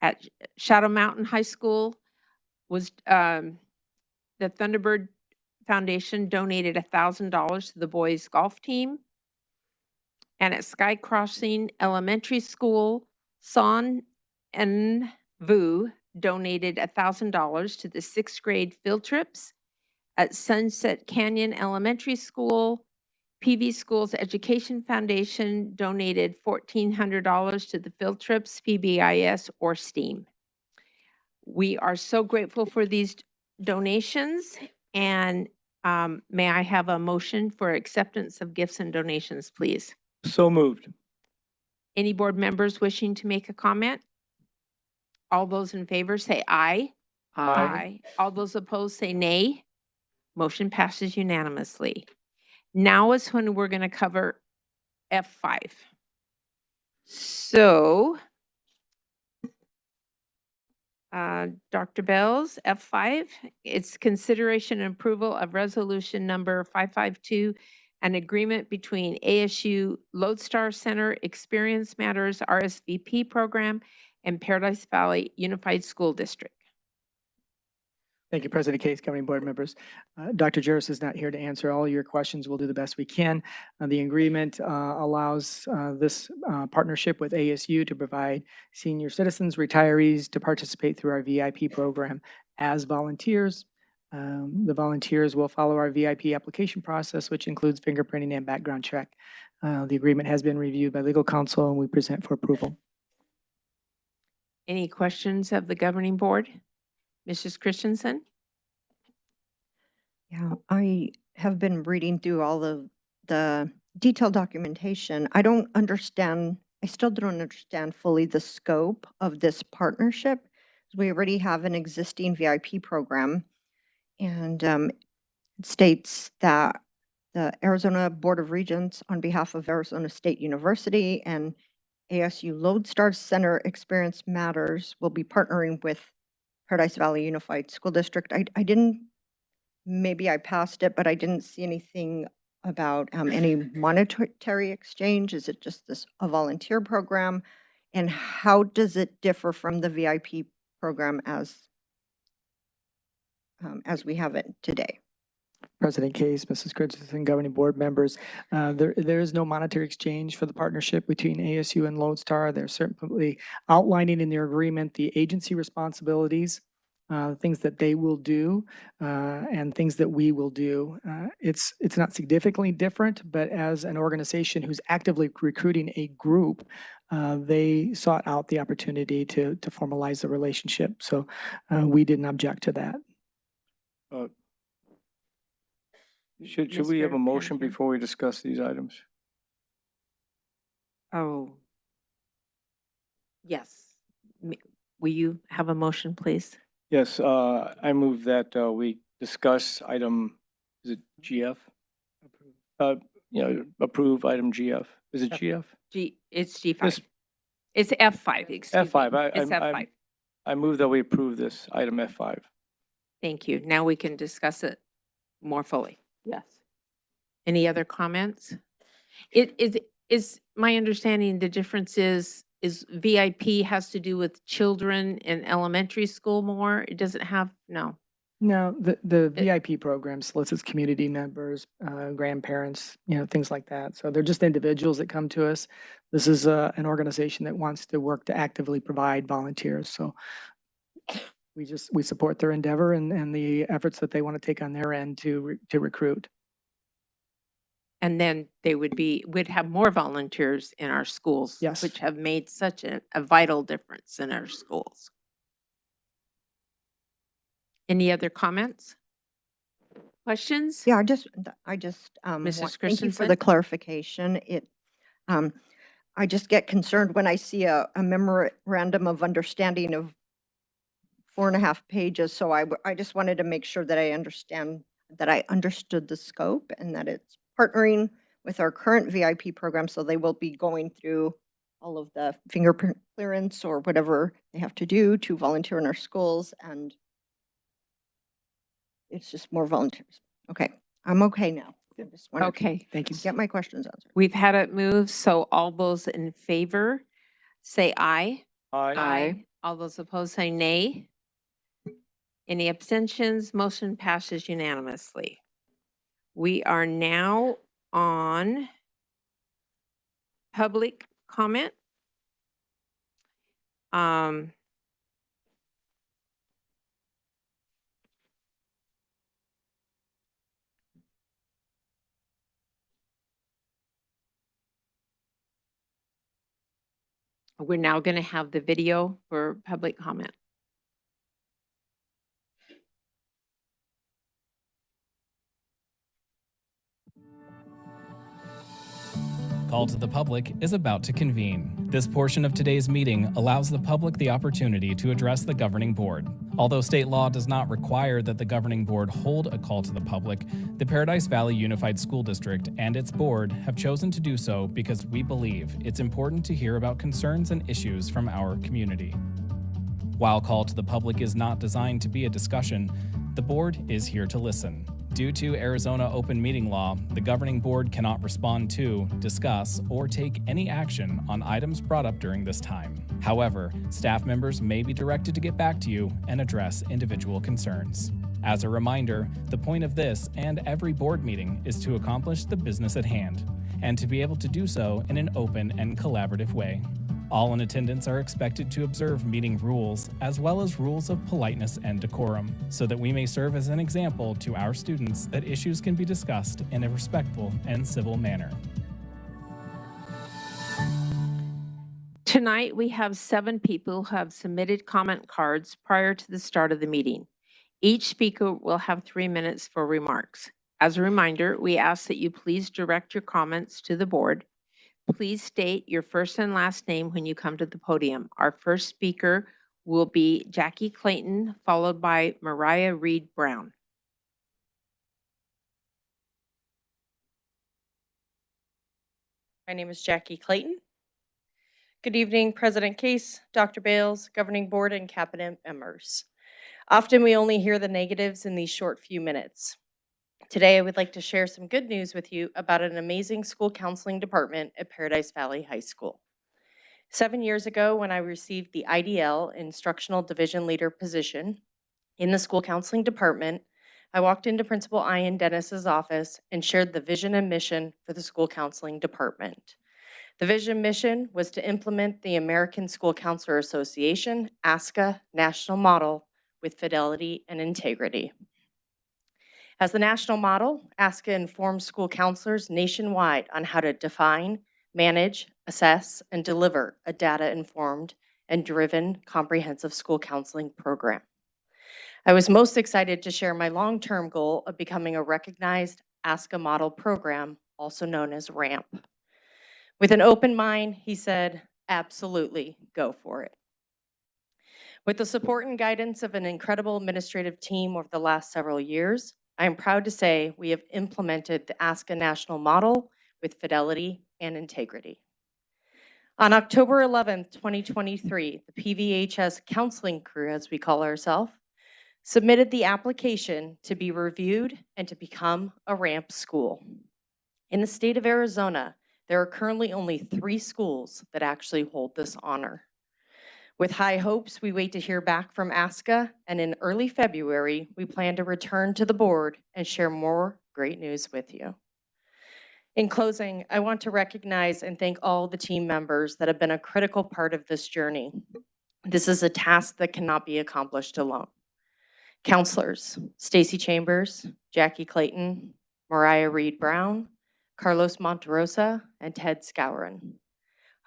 At Shadow Mountain High School was the Thunderbird Foundation donated $1,000 to the boys golf team. And at Sky Crossing Elementary School, Son and Vu donated $1,000 to the sixth grade field trips. At Sunset Canyon Elementary School, PV Schools Education Foundation donated $1,400 to the field trips, PBIS, or STEAM. We are so grateful for these donations, and may I have a motion for acceptance of gifts and donations, please? So moved. Any board members wishing to make a comment? All those in favor say aye. Aye. All those opposed say nay. Motion passes unanimously. Now is when we're going to cover F5. So, Dr. Bells, F5, it's consideration and approval of resolution number 552, an agreement between ASU Lodestar Center Experience Matters RSVP program and Paradise Valley Unified School District. Thank you, President Case, governing board members. Dr. Juris is not here to answer all your questions. We'll do the best we can. The agreement allows this partnership with ASU to provide senior citizens, retirees to participate through our VIP program as volunteers. The volunteers will follow our VIP application process, which includes fingerprinting and background check. The agreement has been reviewed by legal counsel and we present for approval. Any questions of the governing board? Mrs. Christensen? Yeah, I have been reading through all of the detailed documentation. I still don't understand fully the scope of this partnership. We already have an existing VIP program, and it states that the Arizona Board of Regents, on behalf of Arizona State University and ASU Lodestar Center Experience Matters, will be partnering with Paradise Valley Unified School District. I didn't, maybe I passed it, but I didn't see anything about any monetary exchange. Is it just a volunteer program? And how does it differ from the VIP program as we have it today? President Case, Mrs. Christensen, governing board members, there is no monetary exchange for the partnership between ASU and Lodestar. They're certainly outlining in their agreement the agency responsibilities, things that they will do, and things that we will do. It's not significantly different, but as an organization who's actively recruiting a group, they sought out the opportunity to formalize the relationship. So we didn't object to that. Should we have a Mr. motion Panther? before we discuss these items? Oh. Yes. Will you have a motion, please? Yes, I move that we discuss item, is it GF? Approve item GF. Is it GF? It's G5. Yes. It's F5, excuse me. F5. It's F5. I move that we approve this item F5. Thank you. Now we can discuss it more fully. Yes. Any other comments? Is my understanding the difference is VIP has to do with children in elementary school more? It doesn't have, no. No, the It- VIP program solicits community members, grandparents, things like that. So they're just individuals that come to us. This is an organization that wants to work to actively provide volunteers. So we support their endeavor and the efforts that they want to take on their end to recruit. And then they would have more volunteers in our schools. Yes. Which have made such a vital difference in our schools. Any other comments? Questions? Yeah, I just, Mrs. thank you for Christensen? the clarification. I just get concerned when I see a memorandum of understanding of 4.5 pages. So I just wanted to make sure that I understood the scope and that it's partnering with our current VIP program. So they will be going through all of the fingerprint clearance or whatever they have to do to volunteer in our schools. And it's just more volunteers. Okay, I'm okay now. I just wanted to Okay, Thank you. get my questions answered. we've had it moved, so all those in favor say aye. Aye. All those opposed say nay. Any abstentions? Motion passes unanimously. We are now on public comment. We're now going to have the video for public comment. Call to the Public is about to convene. This portion of today's meeting allows the public the opportunity to address the governing board. Although state law does not require that the governing board hold a call to the public, the Paradise Valley Unified School District and its board have chosen to do so because we believe it's important to hear about concerns and issues from our community. While Call to the Public is not designed to be a discussion, the board is here to listen. Due to Arizona open meeting law, the governing board cannot respond to, discuss, or take any action on items brought up during this time. However, staff members may be directed to get back to you and address individual concerns. As a reminder, the point of this and every board meeting is to accomplish the business at hand, and to be able to do so in an open and collaborative way. All in attendance are expected to observe meeting rules, as well as rules of politeness and decorum, so that we may serve as an example to our students that issues can be discussed in a respectful and civil manner. Tonight, we have 7 people who have submitted comment cards prior to the start of the meeting. Each speaker will have 3 minutes for remarks. As a reminder, we ask that you please direct your comments to the board. Please state your first and last name when you come to the podium. Our first speaker will be Jackie Clayton, followed by Mariah Reed Brown. My name is Jackie Clayton. Good evening, President Case, Dr. Bales, Governing Board, and Cabinet members. Often we only hear the negatives in these short few minutes. Today, I would like to share some good news with you about an amazing school counseling department at Paradise Valley High School. 7 years ago, when I received the IDL, Instructional Division Leader position in the school counseling department, I walked into Principal Ian Dennis's office and shared the vision and mission for the school counseling department. The vision mission was to implement the American School Counselor Association, ASCA, national model with fidelity and integrity. As the national model, ASCA informs school counselors nationwide on how to define, manage, assess, and deliver a data-informed and driven comprehensive school counseling program. I was most excited to share my long-term goal of becoming a recognized ASCA model program, also known as RAMP. With an open mind, he said, absolutely, go for it. With the support and guidance of an incredible administrative team over the last several years, I am proud to say we have implemented the ASCA national model with fidelity and integrity. On October 11th, 2023, the PVHS counseling crew, as we call ourselves, submitted the application to be reviewed and to become a RAMP school. In the state of Arizona, There are currently only 3 schools that actually hold this honor. With high hopes, we wait to hear back from ASCA, and in early February, we plan to return to the board and share more great news with you. In closing, I want to recognize and thank all the team members that have been a critical part of this journey. This is a task that cannot be accomplished alone. Counselors, Stacy Chambers, Jackie Clayton, Mariah Reed Brown, Carlos Monterosa, and Ted Scourin.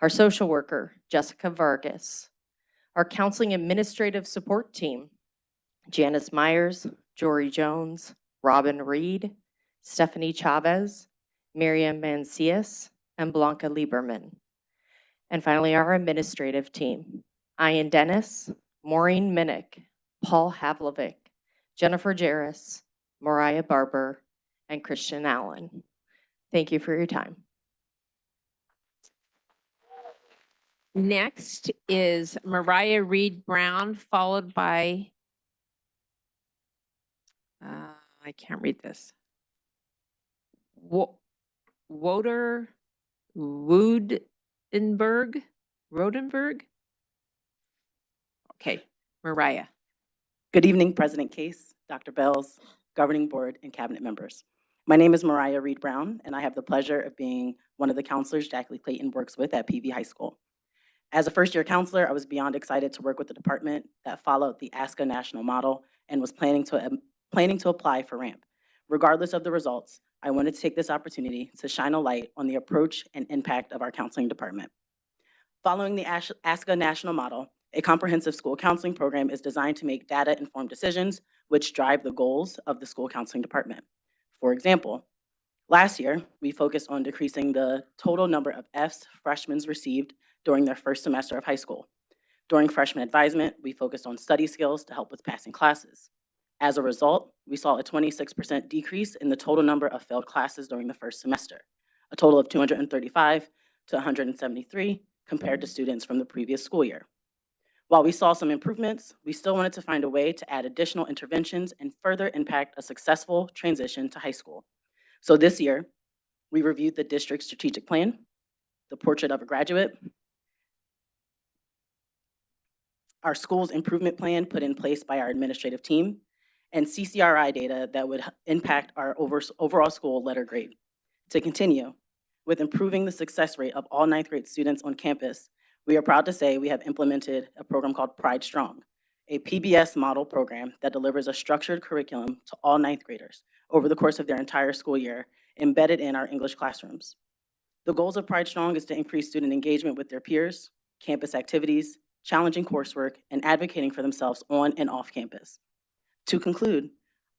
Our social worker, Jessica Vargas. Our counseling administrative support team, Janice Myers, Jory Jones, Robin Reed, Stephanie Chavez, Miriam Mancias, and Blanca Lieberman. And finally, our administrative team, Ian Dennis, Maureen Minnick, Paul Havlovic, Jennifer Jarris, Mariah Barber, and Christian Allen. Thank you for your time. Next is Mariah Reed Brown, followed by, I can't read this. Wodenberg? Rodenberg? Okay, Mariah. Good evening, President Case, Dr. Bells, Governing Board, and Cabinet members. My name is Mariah Reed Brown, and I have the pleasure of being one of the counselors Jackie Clayton works with at PV High School. As a first-year counselor, I was beyond excited to work with the department that followed the ASCA national model and was planning to apply for RAMP. Regardless of the results, I wanted to take this opportunity to shine a light on the approach and impact of our counseling department. Following the ASCA national model, a comprehensive school counseling program is designed to make data-informed decisions which drive the goals of the school counseling department. For example, last year, we focused on decreasing the total number of Fs freshmen received during their first semester of high school. During freshman advisement, we focused on study skills to help with passing classes. As a result, we saw a 26% decrease in the total number of failed classes during the first semester, a total of 235 to 173 compared to students from the previous school year. While we saw some improvements, we still wanted to find a way to add additional interventions and further impact a successful transition to high school. So this year, we reviewed the district's strategic plan, the portrait of a graduate, our school's improvement plan put in place by our administrative team, and CCRI data that would impact our overall school letter grade. To continue, with improving the success rate of all ninth grade students on campus, we are proud to say we have implemented a program called Pride Strong, a PBS model program that delivers a structured curriculum to all ninth graders over the course of their entire school year, embedded in our English classrooms. The goals of Pride Strong is to increase student engagement with their peers, campus activities, challenging coursework, and advocating for themselves on and off campus. To conclude,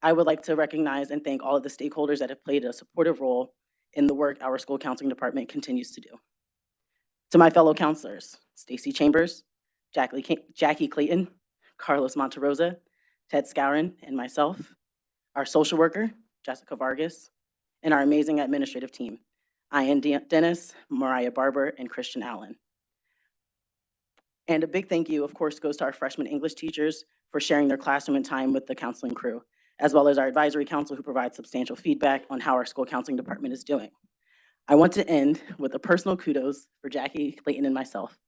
I would like to recognize and thank all of the stakeholders that have played a supportive role in the work our school counseling department continues to do. To my fellow counselors, Stacy Chambers, Jackie Clayton, Carlos Monterosa, Ted Scourin, and myself, our social worker, Jessica Vargas, and our amazing administrative team, Ian Dennis, Mariah Barber, and Christian Allen. And a big thank you, of course, goes to our freshman English teachers for sharing their classroom and time with the counseling crew, as well as our advisory council who provides substantial feedback on how our school counseling department is doing. I want to end with a personal kudos for Jackie Clayton and myself.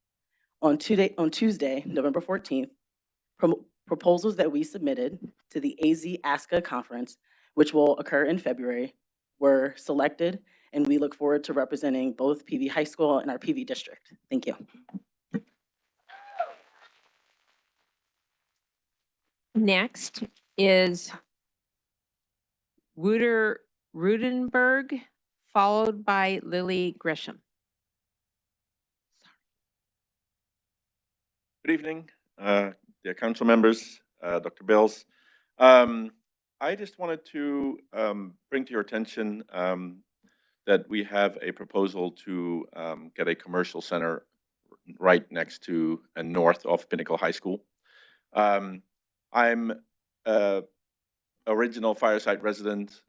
On Tuesday, November 14th, proposals that we submitted to the AZ ASCA conference, which will occur in February, were selected, and we look forward to representing both PV High School and our PV district. Thank you. Next is Rudenberg, followed by Lily Grisham. Good evening, dear council members, Dr. Bills. I just wanted to bring to your attention that we have a proposal to get a commercial center right next to and north of Pinnacle High School. I'm original Fireside resident.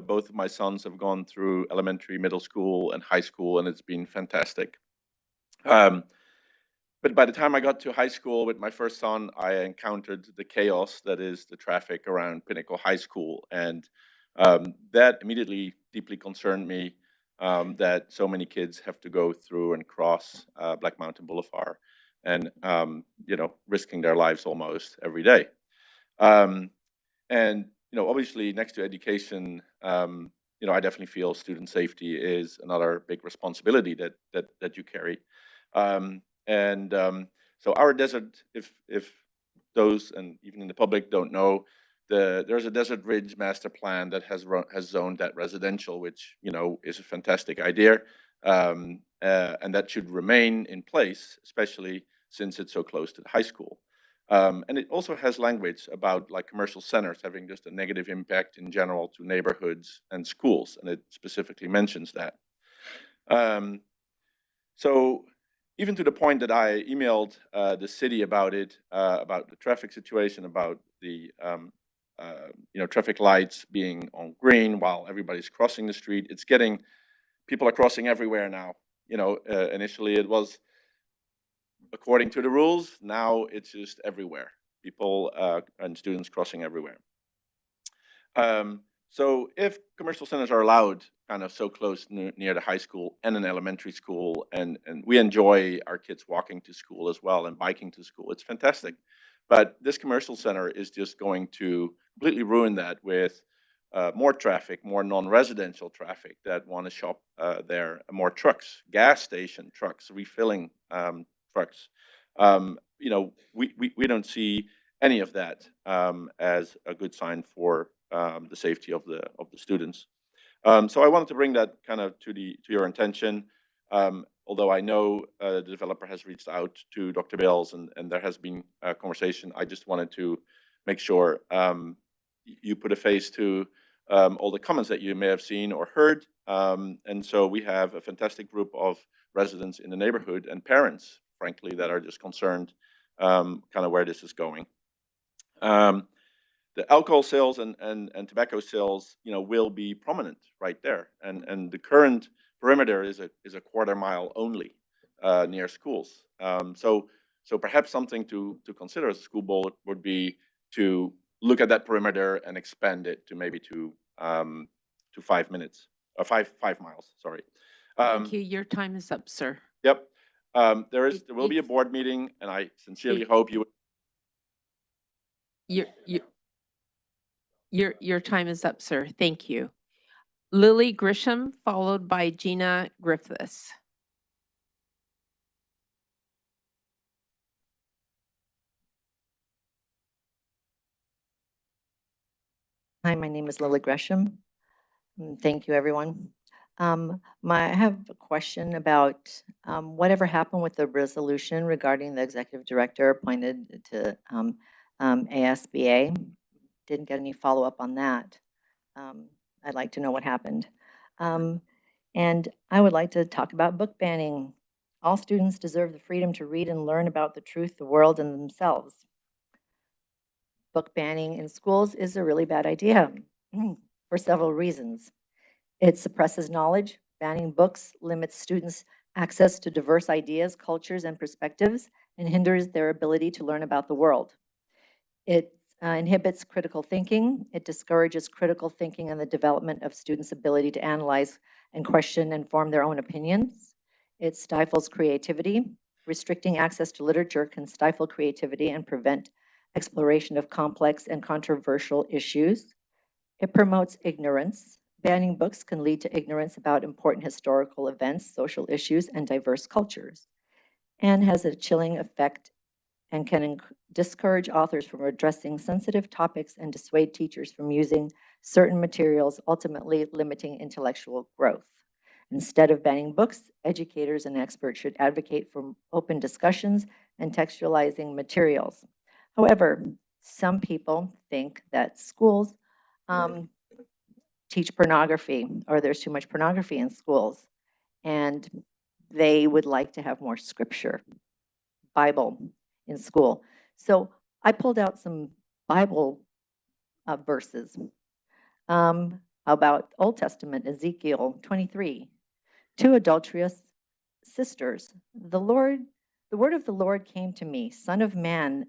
Both of my sons have gone through elementary, middle school, and high school, and it's been fantastic. But by the time I got to high school with my first son, I encountered the chaos that is the traffic around Pinnacle High School, and that immediately deeply concerned me. that so many kids have to go through and cross Black Mountain Boulevard and, risking their lives almost every day. And, obviously next to education, I definitely feel student safety is another big responsibility that you carry. So our desert, if those and even in the public don't know, there's a Desert Ridge master plan that has zoned that residential, which is a fantastic idea, and that should remain in place, especially since it's so close to the high school. And it also has language about like commercial centers having just a negative impact in general to neighborhoods and schools, and it specifically mentions that. So even to the point that I emailed the city about it, about the traffic situation, about the traffic lights being on green while everybody's crossing the street. It's getting, people are crossing everywhere now. Initially it was according to the rules. Now it's just everywhere. People and students crossing everywhere. So if commercial centers are allowed kind of so close near the high school and an elementary school, and we enjoy our kids walking to school as well and biking to school, it's fantastic. But this commercial center is just going to completely ruin that with more traffic, more non-residential traffic that want to shop there, more trucks, gas station trucks, refilling trucks. We don't see any of that as a good sign for the safety of the students. So I wanted to bring that kind of to your attention. Although I know the developer has reached out to Dr. Bales and there has been a conversation, I just wanted to make sure you put a face to all the comments that you may have seen or heard. And so we have a fantastic group of residents in the neighborhood and parents, frankly, that are just concerned kind of where this is going. The alcohol sales and tobacco sales, will be prominent right there. And the current perimeter is a quarter mile only near schools. So perhaps something to consider as a school board would be to look at that perimeter and expand it to maybe to 5 minutes or 5 miles. Sorry. Thank you. Your time is up, sir. Yep. There will be a board meeting, and I sincerely hope you. Your time is up, sir. Thank you. Lily Grisham, followed by Gina Griffiths. Hi, my name is Lily Gresham. Thank you, everyone. I have a question about whatever happened with the resolution regarding the executive director appointed to ASBA. Didn't get any follow-up on that. I'd like to know what happened. And I would like to talk about book banning. All students deserve the freedom to read and learn about the truth, the world, and themselves. Book banning in schools is a really bad idea for several reasons. It suppresses knowledge. Banning books limits students' access to diverse ideas, cultures, and perspectives, and hinders their ability to learn about the world. It inhibits critical thinking. It discourages critical thinking and the development of students' ability to analyze and question and form their own opinions. It stifles creativity. Restricting access to literature can stifle creativity and prevent exploration of complex and controversial issues. It promotes ignorance. Banning books can lead to ignorance about important historical events, social issues, and diverse cultures, and has a chilling effect and can discourage authors from addressing sensitive topics and dissuade teachers from using certain materials, ultimately limiting intellectual growth. Instead of banning books, educators and experts should advocate for open discussions and textualizing materials. However, some people think that schools teach pornography, or there's too much pornography in schools, and they would like to have more scripture, Bible in school. So I pulled out some Bible verses about Old Testament, Ezekiel 23. 2 adulterous sisters. The word of the Lord came to me, Son of man,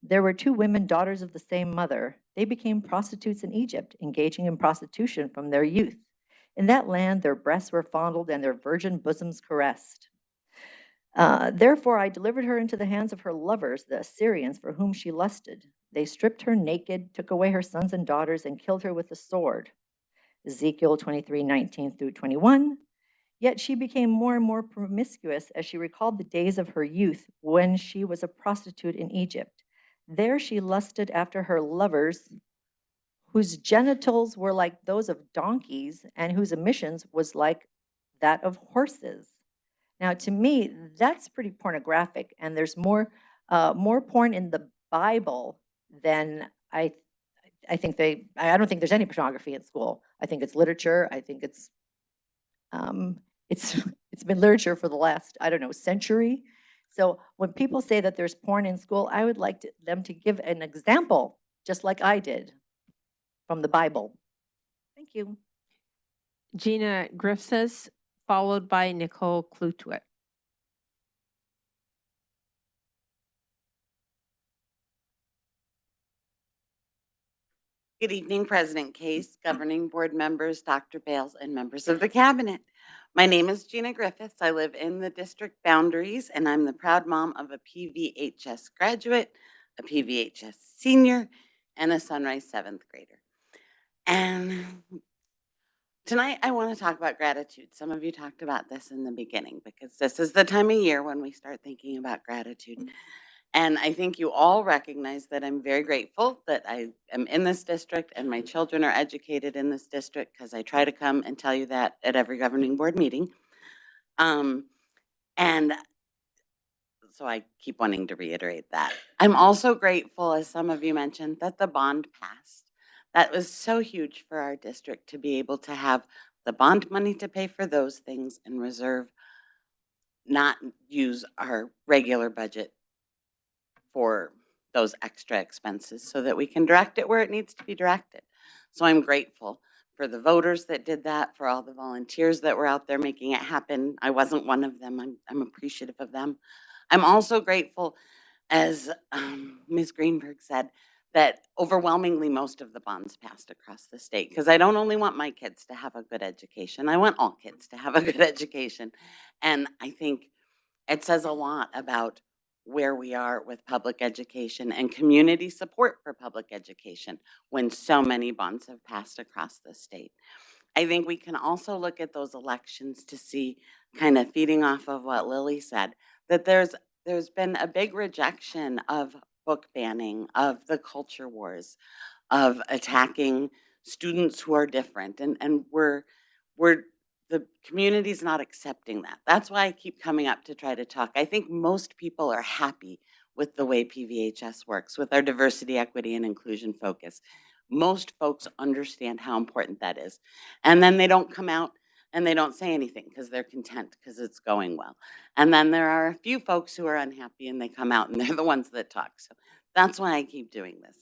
there were 2 women, daughters of the same mother. They became prostitutes in Egypt, engaging in prostitution from their youth. In that land, their breasts were fondled and their virgin bosoms caressed. Therefore, I delivered her into the hands of her lovers, the Assyrians, for whom she lusted. They stripped her naked, took away her sons and daughters, and killed her with the sword. Ezekiel 23:19-21. Yet she became more and more promiscuous as she recalled the days of her youth when she was a prostitute in Egypt. There she lusted after her lovers, whose genitals were like those of donkeys and whose emissions was like that of horses. Now, to me, that's pretty pornographic, and there's more porn in the Bible than I think I don't think there's any pornography in school. I think it's literature. I think it's it's been literature for the last, I don't know, century. So when people say that there's porn in school, I would like them to give an example, just like I did, from the Bible. Thank you. Gina Griffiths, followed by Nicole Klutwick. Good evening, President Case, governing board members, Dr. Bales, and members of the cabinet. My name is Gina Griffiths. I live in the district boundaries, and I'm the proud mom of a PVHS graduate, a PVHS senior, and a Sunrise 7th grader. And tonight I want to talk about gratitude. Some of you talked about this in the beginning because this is the time of year when we start thinking about gratitude. And I think you all recognize that I'm very grateful that I am in this district and my children are educated in this district, because I try to come and tell you that at every governing board meeting. And so I keep wanting to reiterate that. I'm also grateful, as some of you mentioned, that the bond passed. That was so huge for our district to be able to have the bond money to pay for those things and reserve, not use our regular budget for those extra expenses so that we can direct it where it needs to be directed. So I'm grateful for the voters that did that, for all the volunteers that were out there making it happen. I wasn't one of them. I'm appreciative of them. I'm also grateful, as Ms. Greenberg said, that overwhelmingly most of the bonds passed across the state, because I don't only want my kids to have a good education, I want all kids to have a good education. And I think it says a lot about where we are with public education and community support for public education when so many bonds have passed across the state. I think we can also look at those elections to see, kind of feeding off of what Lily said, that there's been a big rejection of book banning, of the culture wars, of attacking students who are different, and we're the community's not accepting that. That's why I keep coming up to try to talk. I think most people are happy with the way PVHS works, with our diversity, equity, and inclusion focus. Most folks understand how important that is. And then they don't come out and they don't say anything because they're content because it's going well. And then there are a few folks who are unhappy and they come out and they're the ones that talk. So that's why I keep doing this.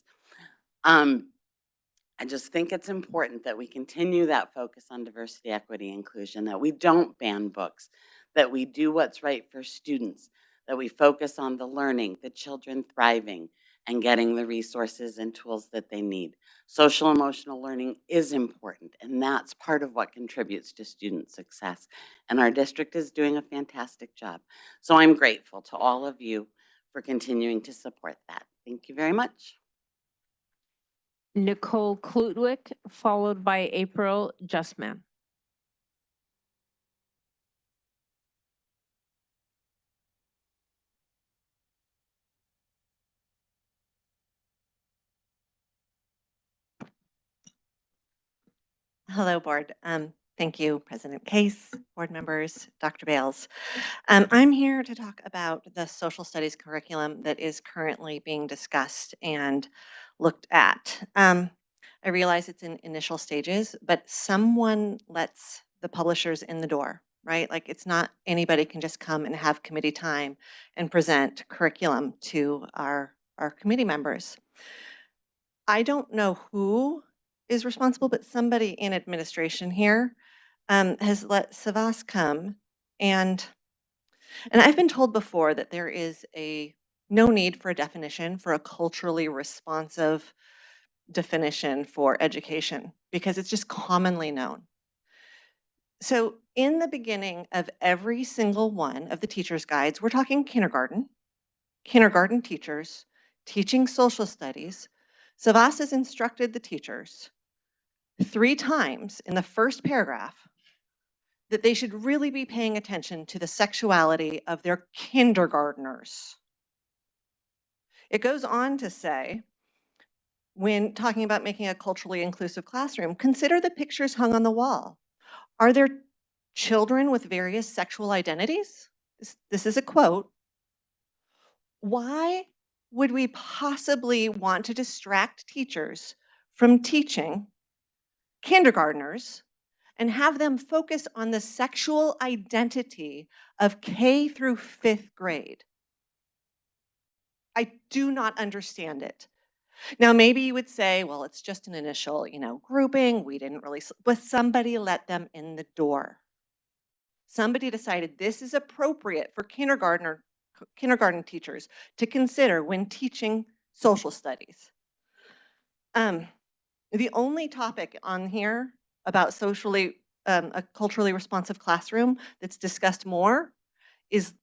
I just think it's important that we continue that focus on diversity, equity, inclusion, that we don't ban books, that we do what's right for students, that we focus on the learning, the children thriving, and getting the resources and tools that they need. Social emotional learning is important, and that's part of what contributes to student success. And our district is doing a fantastic job. So I'm grateful to all of you for continuing to support that. Thank you very much. Nicole Klutwick, followed by April Justman. Hello, board. Thank you, President Case, board members, Dr. Bales. I'm here to talk about the social studies curriculum that is currently being discussed and looked at. I realize it's in initial stages, but someone lets the publishers in the door, right? Like, it's not anybody can just come and have committee time and present curriculum to our committee members. I don't know who is responsible, but somebody in administration here has let Savas come, and I've been told before that there is no need for a definition for a culturally responsive definition for education because it's just commonly known. So in the beginning of every single one of the teacher's guides, we're talking kindergarten teachers teaching social studies. Savas has instructed the teachers 3 times in the first paragraph that they should really be paying attention to the sexuality of their kindergartners. It goes on to say, when talking about making a culturally inclusive classroom, consider the pictures hung on the wall. Are there children with various sexual identities? This is a quote. Why would we possibly want to distract teachers from teaching kindergartners and have them focus on the sexual identity of K through 5th grade? I do not understand it. Now, maybe you would say, well, it's just an initial, grouping. We didn't really, but somebody let them in the door. Somebody decided this is appropriate for kindergarten teachers to consider when teaching social studies. The only topic on here about a culturally responsive classroom that's discussed more is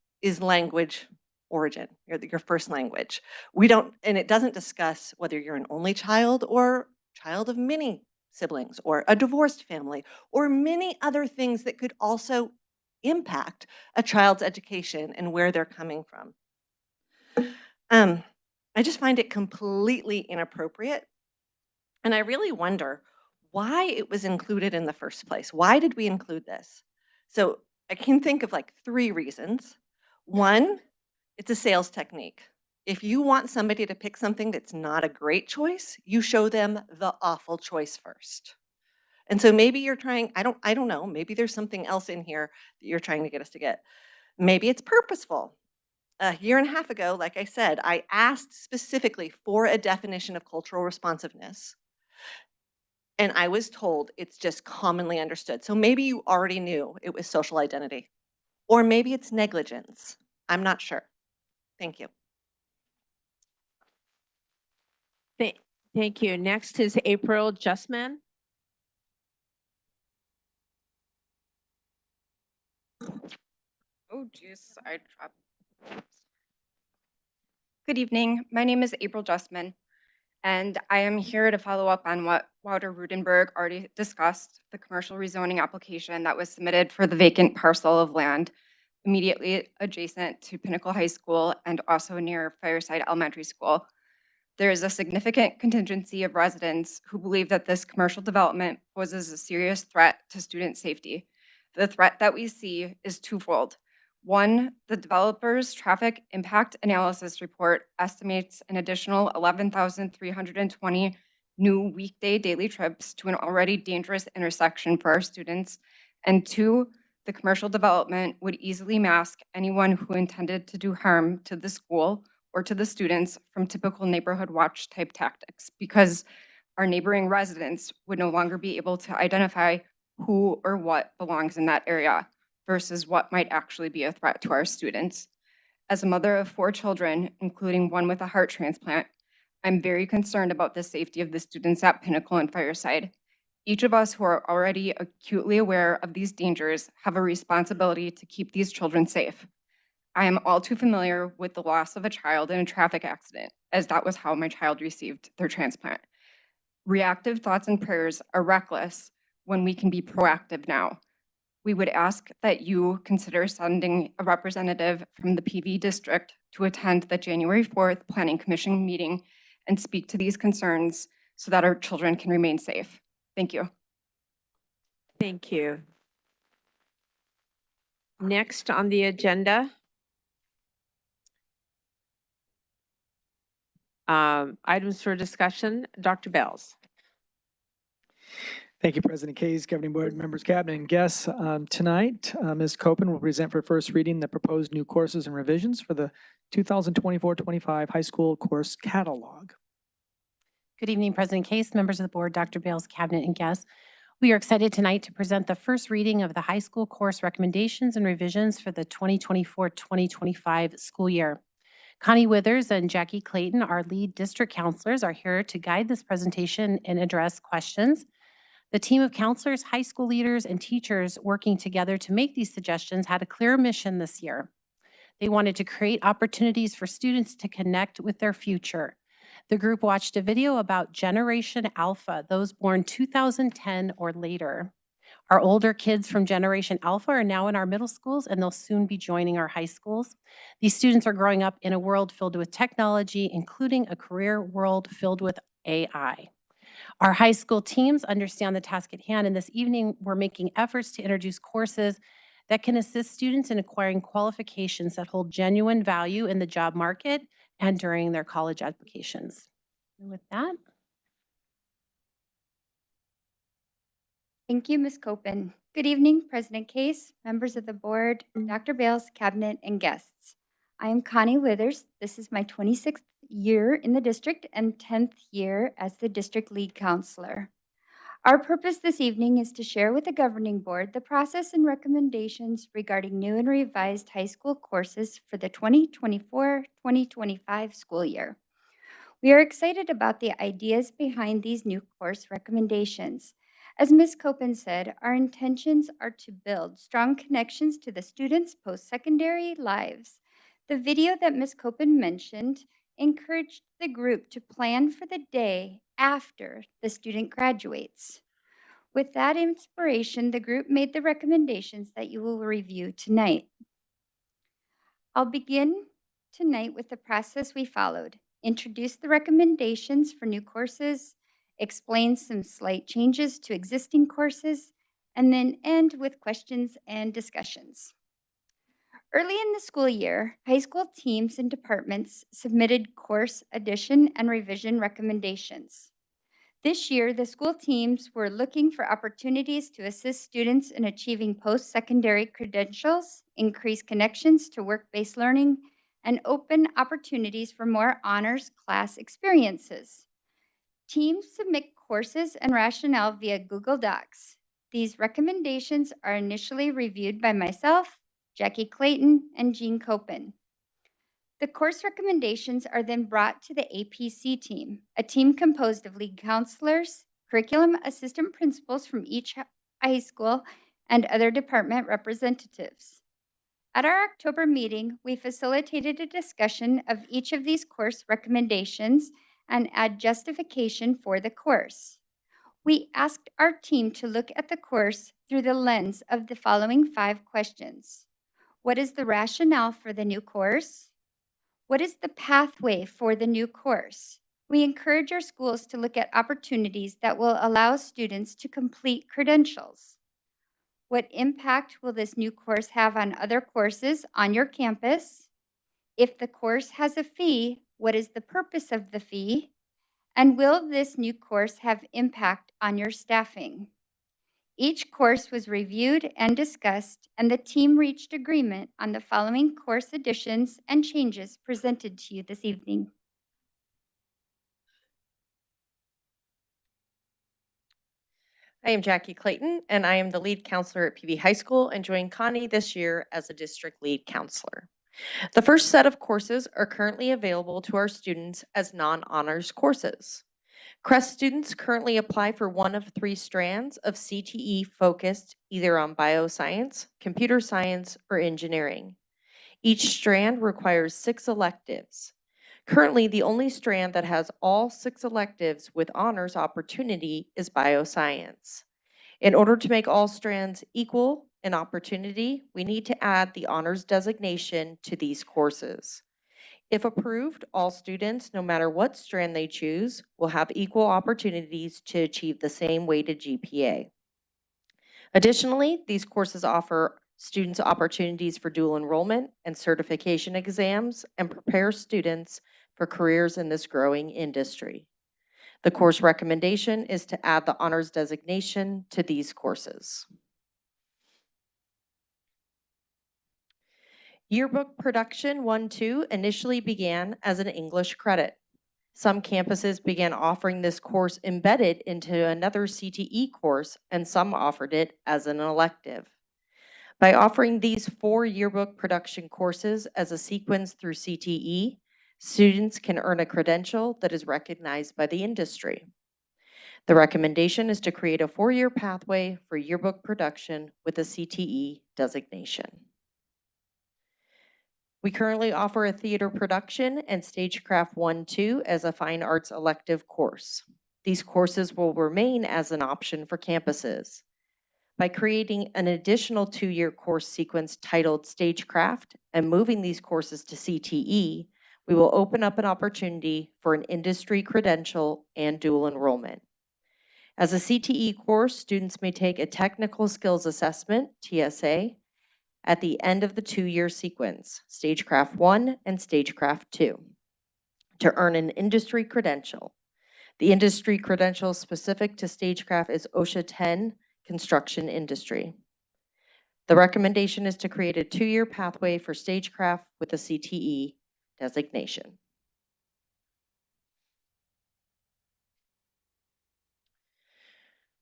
language origin, your first language. And it doesn't discuss whether you're an only child or child of many siblings or a divorced family or many other things that could also impact a child's education and where they're coming from. I just find it completely inappropriate. And I really wonder why it was included in the first place. Why did we include this? So I can think of like 3 reasons. One, it's a sales technique. If you want somebody to pick something that's not a great choice, you show them the awful choice first. And so maybe you're trying, I don't know, maybe there's something else in here that you're trying to get us to get. Maybe it's purposeful. A year and a half ago, like I said, I asked specifically for a definition of cultural responsiveness. And I was told it's just commonly understood. So maybe you already knew it was social identity. Or maybe it's negligence. I'm not sure. Thank you. Thank you. Next is April Justman. Oh, geez, I dropped. Good evening. My name is April Justman, and I am here to follow up on what Wouter Rudenberg already discussed, the commercial rezoning application that was submitted for the vacant parcel of land immediately adjacent to Pinnacle High School and also near Fireside Elementary School. There is a significant contingency of residents who believe that this commercial development poses a serious threat to student safety. The threat that we see is twofold. One, the developer's traffic impact analysis report estimates an additional 11,320 new weekday daily trips to an already dangerous intersection for our students. And 2, the commercial development would easily mask anyone who intended to do harm to the school or to the students from typical neighborhood watch type tactics, because our neighboring residents would no longer be able to identify who or what belongs in that area versus what might actually be a threat to our students. As a mother of 4 children, including one with a heart transplant, I'm very concerned about the safety of the students at Pinnacle and Fireside. Each of us who are already acutely aware of these dangers have a responsibility to keep these children safe. I am all too familiar with the loss of a child in a traffic accident, as that was how my child received their transplant. Reactive thoughts and prayers are reckless when we can be proactive now. We would ask that you consider sending a representative from the PV district to attend the January 4th Planning Commission meeting and speak to these concerns so that our children can remain safe. Thank you. Thank you. Next on the agenda, items for discussion, Dr. Bells. Thank you, President Kays, Governing Board members, Cabinet, and guests. Tonight, Ms. Copen will present for first reading the proposed new courses and revisions for the 2024-25 high school course catalog. Good evening, President Case, members of the board, Dr. Bales, Cabinet, and guests. We are excited tonight to present the first reading of the high school course recommendations and revisions for the 2024-2025 school year. Connie Withers and Jackie Clayton, our lead district counselors, are here to guide this presentation and address questions. The team of counselors, high school leaders, and teachers working together to make these suggestions had a clear mission this year. They wanted to create opportunities for students to connect with their future. The group watched a video about Generation Alpha, those born 2010 or later. Our older kids from Generation Alpha are now in our middle schools, and they'll soon be joining our high schools. These students are growing up in a world filled with technology, including a career world filled with AI. Our high school teams understand the task at hand, and this evening we're making efforts to introduce courses that can assist students in acquiring qualifications that hold genuine value in the job market and during their college applications. And with that, Thank you, Ms. Copen. Good evening, President Case, members of the board, Dr. Bales, cabinet, and guests. I am Connie Withers. This is my 26th year in the district and 10th year as the district lead counselor. Our purpose this evening is to share with the governing board the process and recommendations regarding new and revised high school courses for the 2024-2025 school year. We are excited about the ideas behind these new course recommendations. As Ms. Copen said, our intentions are to build strong connections to the students' post-secondary lives. The video that Ms. Copen mentioned encouraged the group to plan for the day after the student graduates. With that inspiration, the group made the recommendations that you will review tonight. I'll begin tonight with the process we followed. Introduce the recommendations for new courses, explain some slight changes to existing courses, and then end with questions and discussions. Early in the school year, high school teams and departments submitted course addition and revision recommendations. This year, the school teams were looking for opportunities to assist students in achieving post-secondary credentials, increase connections to work-based learning, and open opportunities for more honors class experiences. Teams submit courses and rationale via Google Docs. These recommendations are initially reviewed by myself, Jackie Clayton, and Jean Copen. The course recommendations are then brought to the APC team, a team composed of lead counselors, curriculum assistant principals from each high school, and other department representatives. At our October meeting, we facilitated a discussion of each of these course recommendations and add justification for the course. We asked our team to look at the course through the lens of the following 5 questions. What is the rationale for the new course? What is the pathway for the new course? We encourage our schools to look at opportunities that will allow students to complete credentials. What impact will this new course have on other courses on your campus? If the course has a fee, what is the purpose of the fee? And will this new course have impact on your staffing? Each course was reviewed and discussed, and the team reached agreement on the following course additions and changes presented to you this evening. I am Jackie Clayton, and I am the lead counselor at PV High School and joined Connie this year as a district lead counselor. The first set of courses are currently available to our students as non-honors courses. CREST students currently apply for one of 3 strands of CTE focused either on bioscience, computer science, or engineering. Each strand requires 6 electives. Currently, the only strand that has all 6 electives with honors opportunity is bioscience. In order to make all strands equal in opportunity, we need to add the honors designation to these courses. If approved, all students, no matter what strand they choose, will have equal opportunities to achieve the same weighted GPA. Additionally, these courses offer students opportunities for dual enrollment and certification exams and prepare students for careers in this growing industry. The course recommendation is to add the honors designation to these courses. Yearbook Production 1-2 initially began as an English credit. Some campuses began offering this course embedded into another CTE course, and some offered it as an elective. By offering these 4 yearbook production courses as a sequence through CTE, students can earn a credential that is recognized by the industry. The recommendation is to create a 4-year pathway for yearbook production with a CTE designation. We currently offer a theater production and stagecraft 1-2 as a fine arts elective course. These courses will remain as an option for campuses. By creating an additional 2-year course sequence titled Stagecraft and moving these courses to CTE, we will open up an opportunity for an industry credential and dual enrollment. As a CTE course, students may take a technical skills assessment, TSA, at the end of the 2-year sequence, Stagecraft 1 and Stagecraft 2, to earn an industry credential. The industry credential specific to Stagecraft is OSHA 10 Construction Industry. The recommendation is to create a 2-year pathway for Stagecraft with a CTE designation.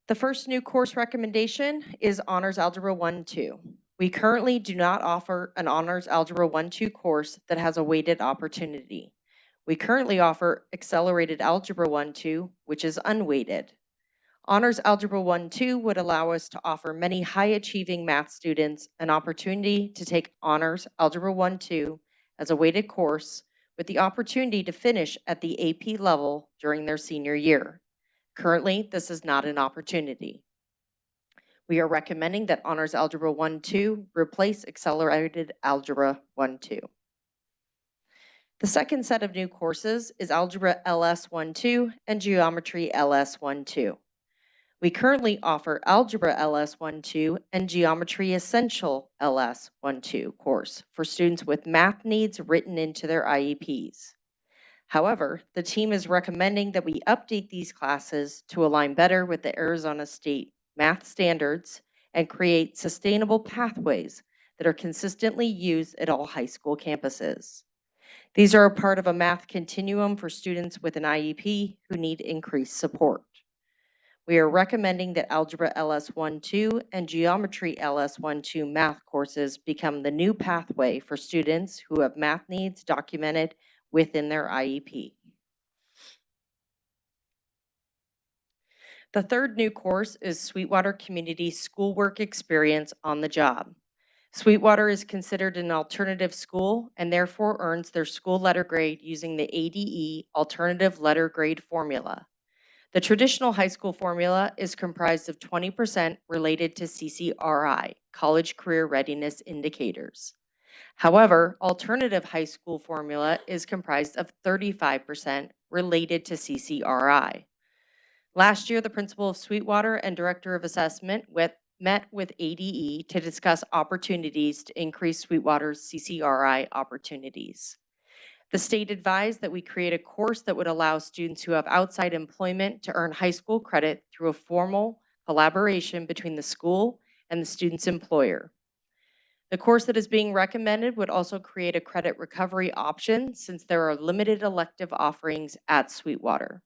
The first new course recommendation is Honors Algebra 1-2. We currently do not offer an Honors Algebra 1-2 course that has a weighted opportunity. We currently offer Accelerated Algebra 1-2, which is unweighted. Honors Algebra 1-2 would allow us to offer many high-achieving math students an opportunity to take Honors Algebra 1-2 as a weighted course with the opportunity to finish at the AP level during their senior year. Currently, this is not an opportunity. We are recommending that Honors Algebra 1-2 replace Accelerated Algebra 1-2. The second set of new courses is Algebra LS 1-2 and Geometry LS 1-2. We currently offer Algebra LS 1-2 and Geometry Essential LS 1-2 course for students with math needs written into their IEPs. However, the team is recommending that we update these classes to align better with the Arizona State math standards and create sustainable pathways that are consistently used at all high school campuses. These are a part of a math continuum for students with an IEP who need increased support. We are recommending that Algebra LS 1-2 and Geometry LS 1-2 math courses become the new pathway for students who have math needs documented within their IEP. The third new course is Sweetwater Community Schoolwork Experience on the Job. Sweetwater is considered an alternative school and therefore earns their school letter grade using the ADE alternative letter grade formula. The traditional high school formula is comprised of 20% related to CCRI, College Career Readiness Indicators. However, alternative high school formula is comprised of 35% related to CCRI. Last year, the principal of Sweetwater and director of assessment met with ADE to discuss opportunities to increase Sweetwater's CCRI opportunities. The state advised that we create a course that would allow students who have outside employment to earn high school credit through a formal collaboration between the school and the student's employer. The course that is being recommended would also create a credit recovery option since there are limited elective offerings at Sweetwater.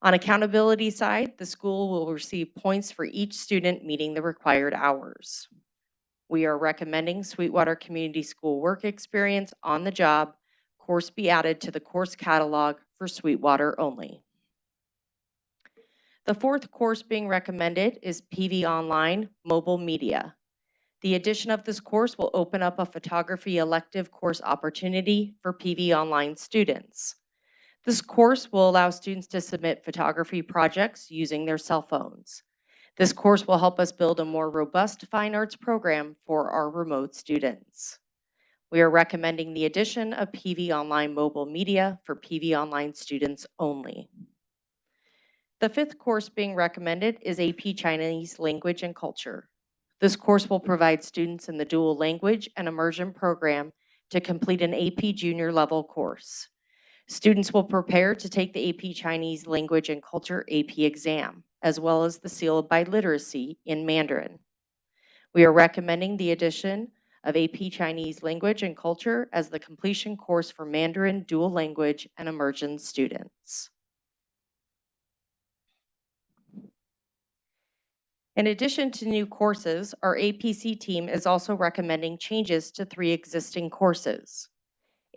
On accountability side, the school will receive points for each student meeting the required hours. We are recommending Sweetwater Community School Work Experience on the Job course be added to the course catalog for Sweetwater only. The fourth course being recommended is PV Online Mobile Media. The addition of this course will open up a photography elective course opportunity for PV Online students. This course will allow students to submit photography projects using their cell phones. This course will help us build a more robust fine arts program for our remote students. We are recommending the addition of PV Online Mobile Media for PV Online students only. The fifth course being recommended is AP Chinese Language and Culture. This course will provide students in the dual language and immersion program to complete an AP junior level course. Students will prepare to take the AP Chinese Language and Culture AP exam, as well as the Seal of Biliteracy in Mandarin. We are recommending the addition of AP Chinese Language and Culture as the completion course for Mandarin dual language and immersion students. In addition to new courses, our APC team is also recommending changes to 3 existing courses.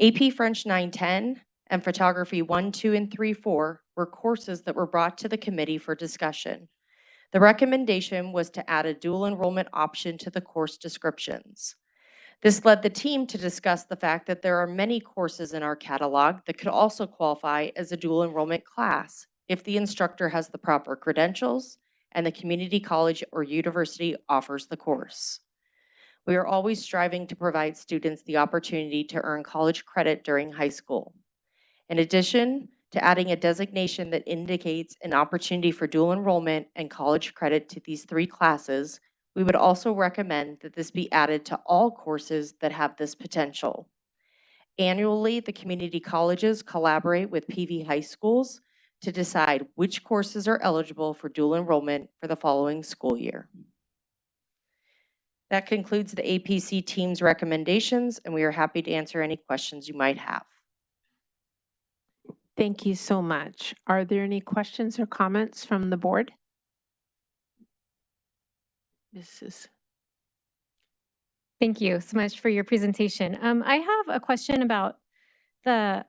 AP French 910 and Photography 1, 2, and 3, 4 were courses that were brought to the committee for discussion. The recommendation was to add a dual enrollment option to the course descriptions. This led the team to discuss the fact that there are many courses in our catalog that could also qualify as a dual enrollment class if the instructor has the proper credentials and the community college or university offers the course. We are always striving to provide students the opportunity to earn college credit during high school. In addition to adding a designation that indicates an opportunity for dual enrollment and college credit to these 3 classes, we would also recommend that this be added to all courses that have this potential. Annually, the community colleges collaborate with PV high schools to decide which courses are eligible for dual enrollment for the following school year. That concludes the APC team's recommendations, and we are happy to answer any questions you might have. Thank you so much. Are there any questions or comments from the board? Mrs. Thank you so much for your presentation. I have a question about the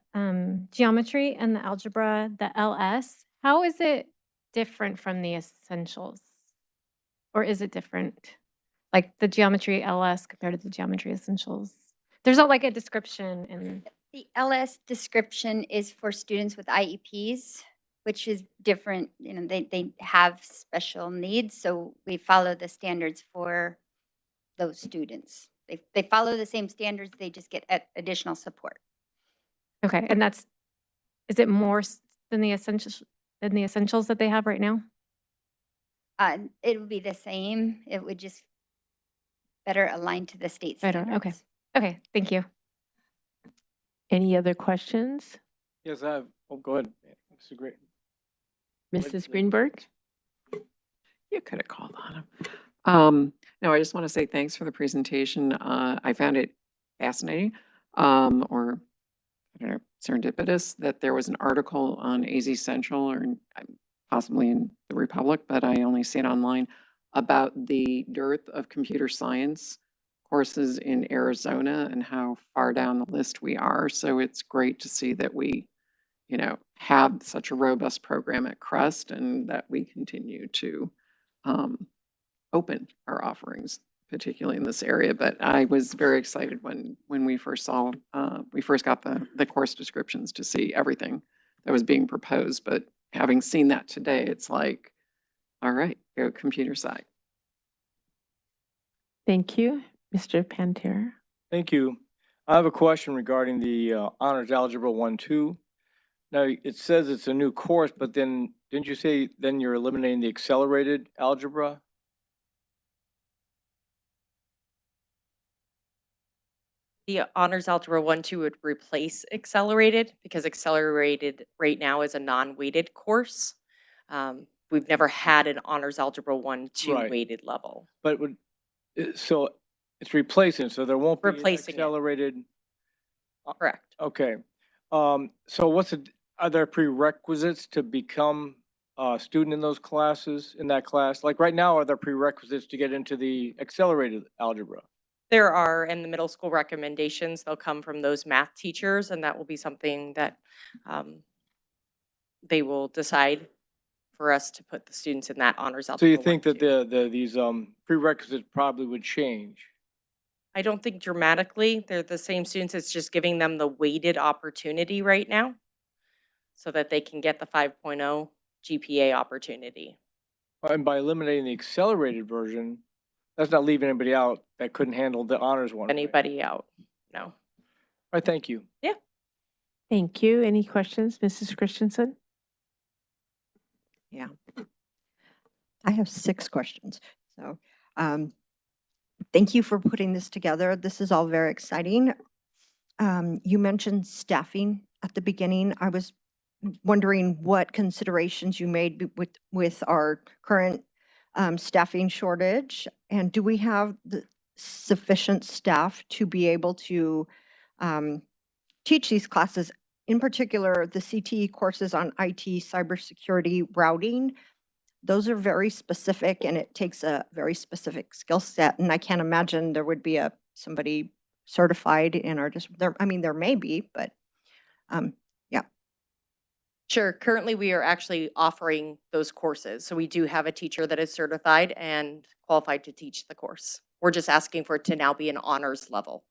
geometry and the algebra, the LS. How is it different from the essentials? Or is it different? Like the geometry LS compared to the geometry essentials? There's not like a description in. The LS description is for students with IEPs, which is different. You know, they have special needs, so we follow the standards for those students. They follow the same standards, they just get additional support. Okay, and is it more than the essentials that they have right now? It would be the same. It would just better align to the state Better, standards. okay. Okay, thank you. Any other questions? Yes, I have. Oh, go ahead. This is great. Mrs. Greenberg? You could have called on him. No, I just want to say thanks for the presentation. I found it fascinating, or I don't know, serendipitous that there was an article on AZ Central or possibly in the Republic, but I only see it online, about the dearth of computer science courses in Arizona and how far down the list we are. So it's great to see that we, have such a robust program at Crest and that we continue to open our offerings, particularly in this area. But I was very excited when we first got the course descriptions to see everything that was being proposed. But having seen that today, it's like, all right, go computer sci. Thank you. Mr. Pantera? Thank you. I have a question regarding the Honors Algebra 1-2. Now, it says it's a new course, but then didn't you say then you're eliminating the accelerated algebra? The Honors Algebra 1-2 would replace Accelerated because Accelerated right now is a non-weighted course. We've never had an Honors Algebra 1-2 Right. weighted level. But so it's replacing, so there won't be an Replacing it. accelerated. Correct. Okay. So are there prerequisites to become a student in those classes, in that class? Like right now, are there prerequisites to get into the accelerated algebra? There are, in the middle school recommendations, they'll come from those math teachers, and that will be something that they will decide for us to put the students in that honors algebra. So you think that these prerequisites probably would change? I don't think dramatically. They're the same students. It's just giving them the weighted opportunity right now so that they can get the 5.0 GPA opportunity. And by eliminating the accelerated version, that's not leaving anybody out that couldn't handle the honors one. Right? Anybody out? No. All right, thank you. Yeah. Thank you. Any questions, Mrs. Christensen? Yeah. I have 6 questions. So thank you for putting this together. This is all very exciting. You mentioned staffing at the beginning. I was wondering what considerations you made with our current staffing shortage, and do we have the sufficient staff to be able to teach these classes, in particular the CTE courses on IT, cybersecurity, routing? Those are very specific and it takes a very specific skill set, and I can't imagine there would be somebody certified in our district. There may be, but yeah. Sure. Currently, we are actually offering those courses. So we do have a teacher that is certified and qualified to teach the course. We're just asking for it to now be an honors level.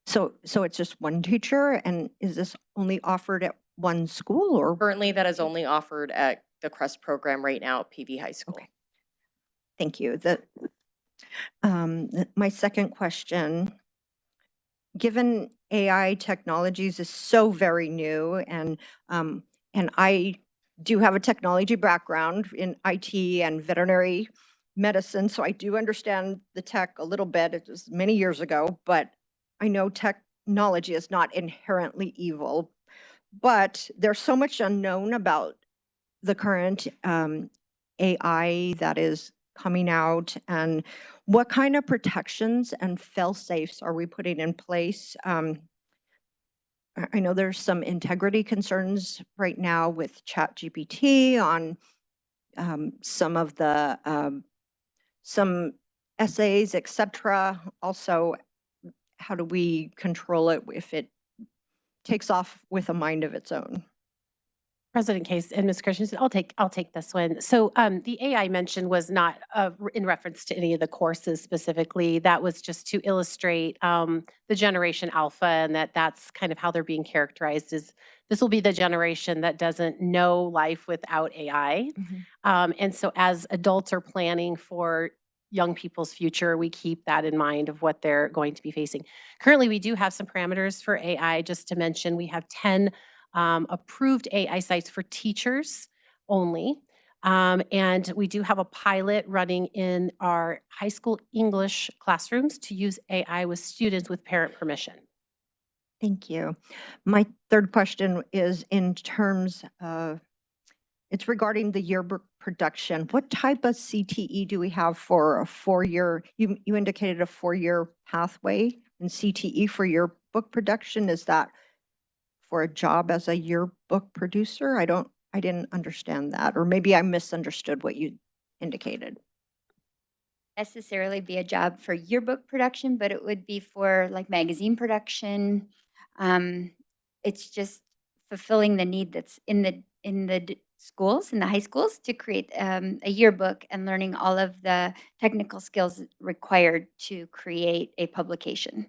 So it's just one teacher, and is this only offered at one school or? Currently, that is only offered at the CREST program right now at PV High School. Okay. Thank you. My second question, given AI technologies is so very new, and I do have a technology background in IT and veterinary medicine, so I do understand the tech a little bit. It was many years ago, but I know technology is not inherently evil. But there's so much unknown about the current AI that is coming out, and what kind of protections and fail-safes are we putting in place? I know there's some integrity concerns right now with ChatGPT on some of the some essays, etc. Also, how do we control it if it takes off with a mind of its own? President Case and Ms. Christensen, I'll take this one. So the AI mentioned was not in reference to any of the courses specifically. That was just to illustrate the generation alpha, and that's kind of how they're being characterized. Is this will be the generation that doesn't know life without AI. And so as adults are planning for young people's future, we keep that in mind of what they're going to be facing. Currently, we do have some parameters for AI. Just to mention, we have 10 approved AI sites for teachers only. And we do have a pilot running in our high school English classrooms to use AI with students with parent permission. Thank you. My third question is in terms of, it's regarding the yearbook production. What type of CTE do we have for a 4-year, you indicated a 4-year pathway in CTE for yearbook production? Is that for a job as a yearbook producer? I didn't understand that, or maybe I misunderstood what you indicated. Necessarily be a job for yearbook production, but it would be for like magazine production. It's just fulfilling the need that's in the schools, in the high schools, to create a yearbook and learning all of the technical skills required to create a publication.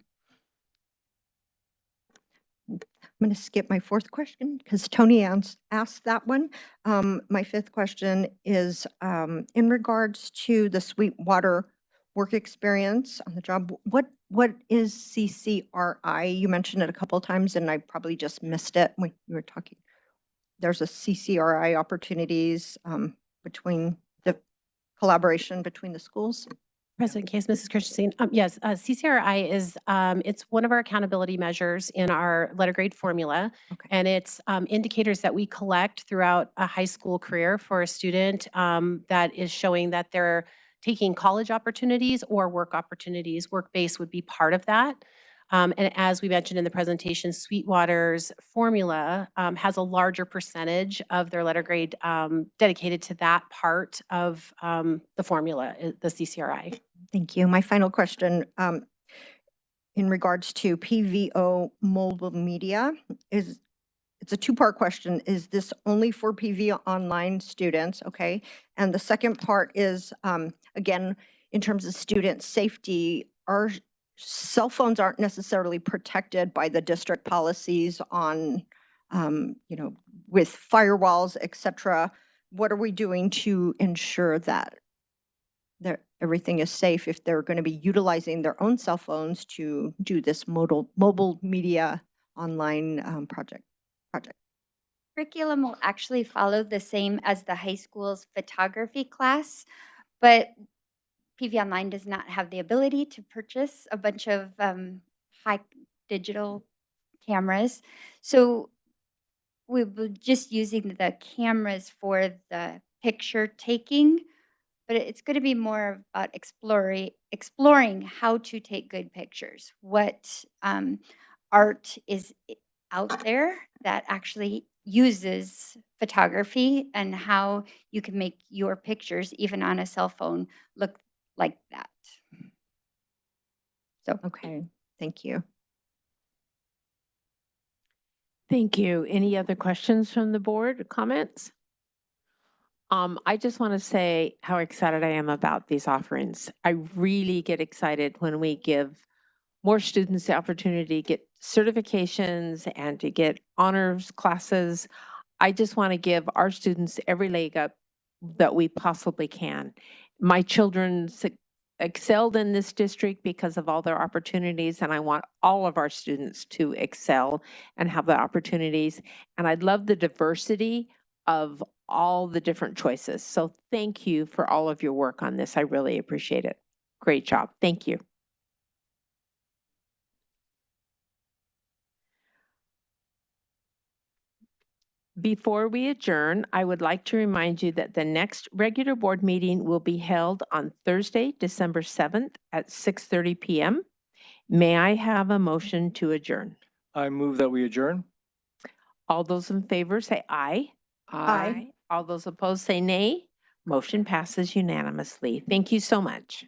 I'm going to skip my fourth question because Tony asked that one. My fifth question is in regards to the Sweetwater work experience on the job. What is CCRI? You mentioned it a couple of times, and I probably just missed it when you were talking. There's a CCRI opportunities between the collaboration between the schools. President Case, Mrs. Christensen. Yes, CCRI is it's one of our accountability measures in our letter grade formula, and it's indicators that we collect throughout a high school career for a student that is showing that they're taking college opportunities or work opportunities. Work-based would be part of that. And as we mentioned in the presentation, Sweetwater's formula has a larger percentage of their letter grade dedicated to that part of the formula, the CCRI. Thank you. My final question in regards to PVO mobile media is, it's a two-part question. Is this only for PV online students? Okay. And the second part is, again, in terms of student safety, our cell phones aren't necessarily protected by the district policies on, with firewalls, et cetera. What are we doing to ensure that everything is safe if they're going to be utilizing their own cell phones to do this mobile media online project? Curriculum will actually follow the same as the high school's photography class, but PV Online does not have the ability to purchase a bunch of high digital cameras. So we were just using the cameras for the picture taking, but it's going to be more about exploring how to take good pictures. What art is out there that actually uses photography, and how you can make your pictures, even on a cell phone, look like that. So okay, thank you. Thank you. Any other questions from the board, comments? I just want to say how excited I am about these offerings. I really get excited when we give more students the opportunity to get certifications and to get honors classes. I just want to give our students every leg up that we possibly can. My children excelled in this district because of all their opportunities, and I want all of our students to excel and have the opportunities. And I love the diversity of all the different choices. So thank you for all of your work on this. I really appreciate it. Great job. Thank you. Before we adjourn, I would like to remind you that the next regular board meeting will be held on Thursday, December 7th at 6:30 p.m. May I have a motion to adjourn? I move that we adjourn. All those in favor say aye. Aye. All those opposed say nay. Motion passes unanimously. Thank you so much.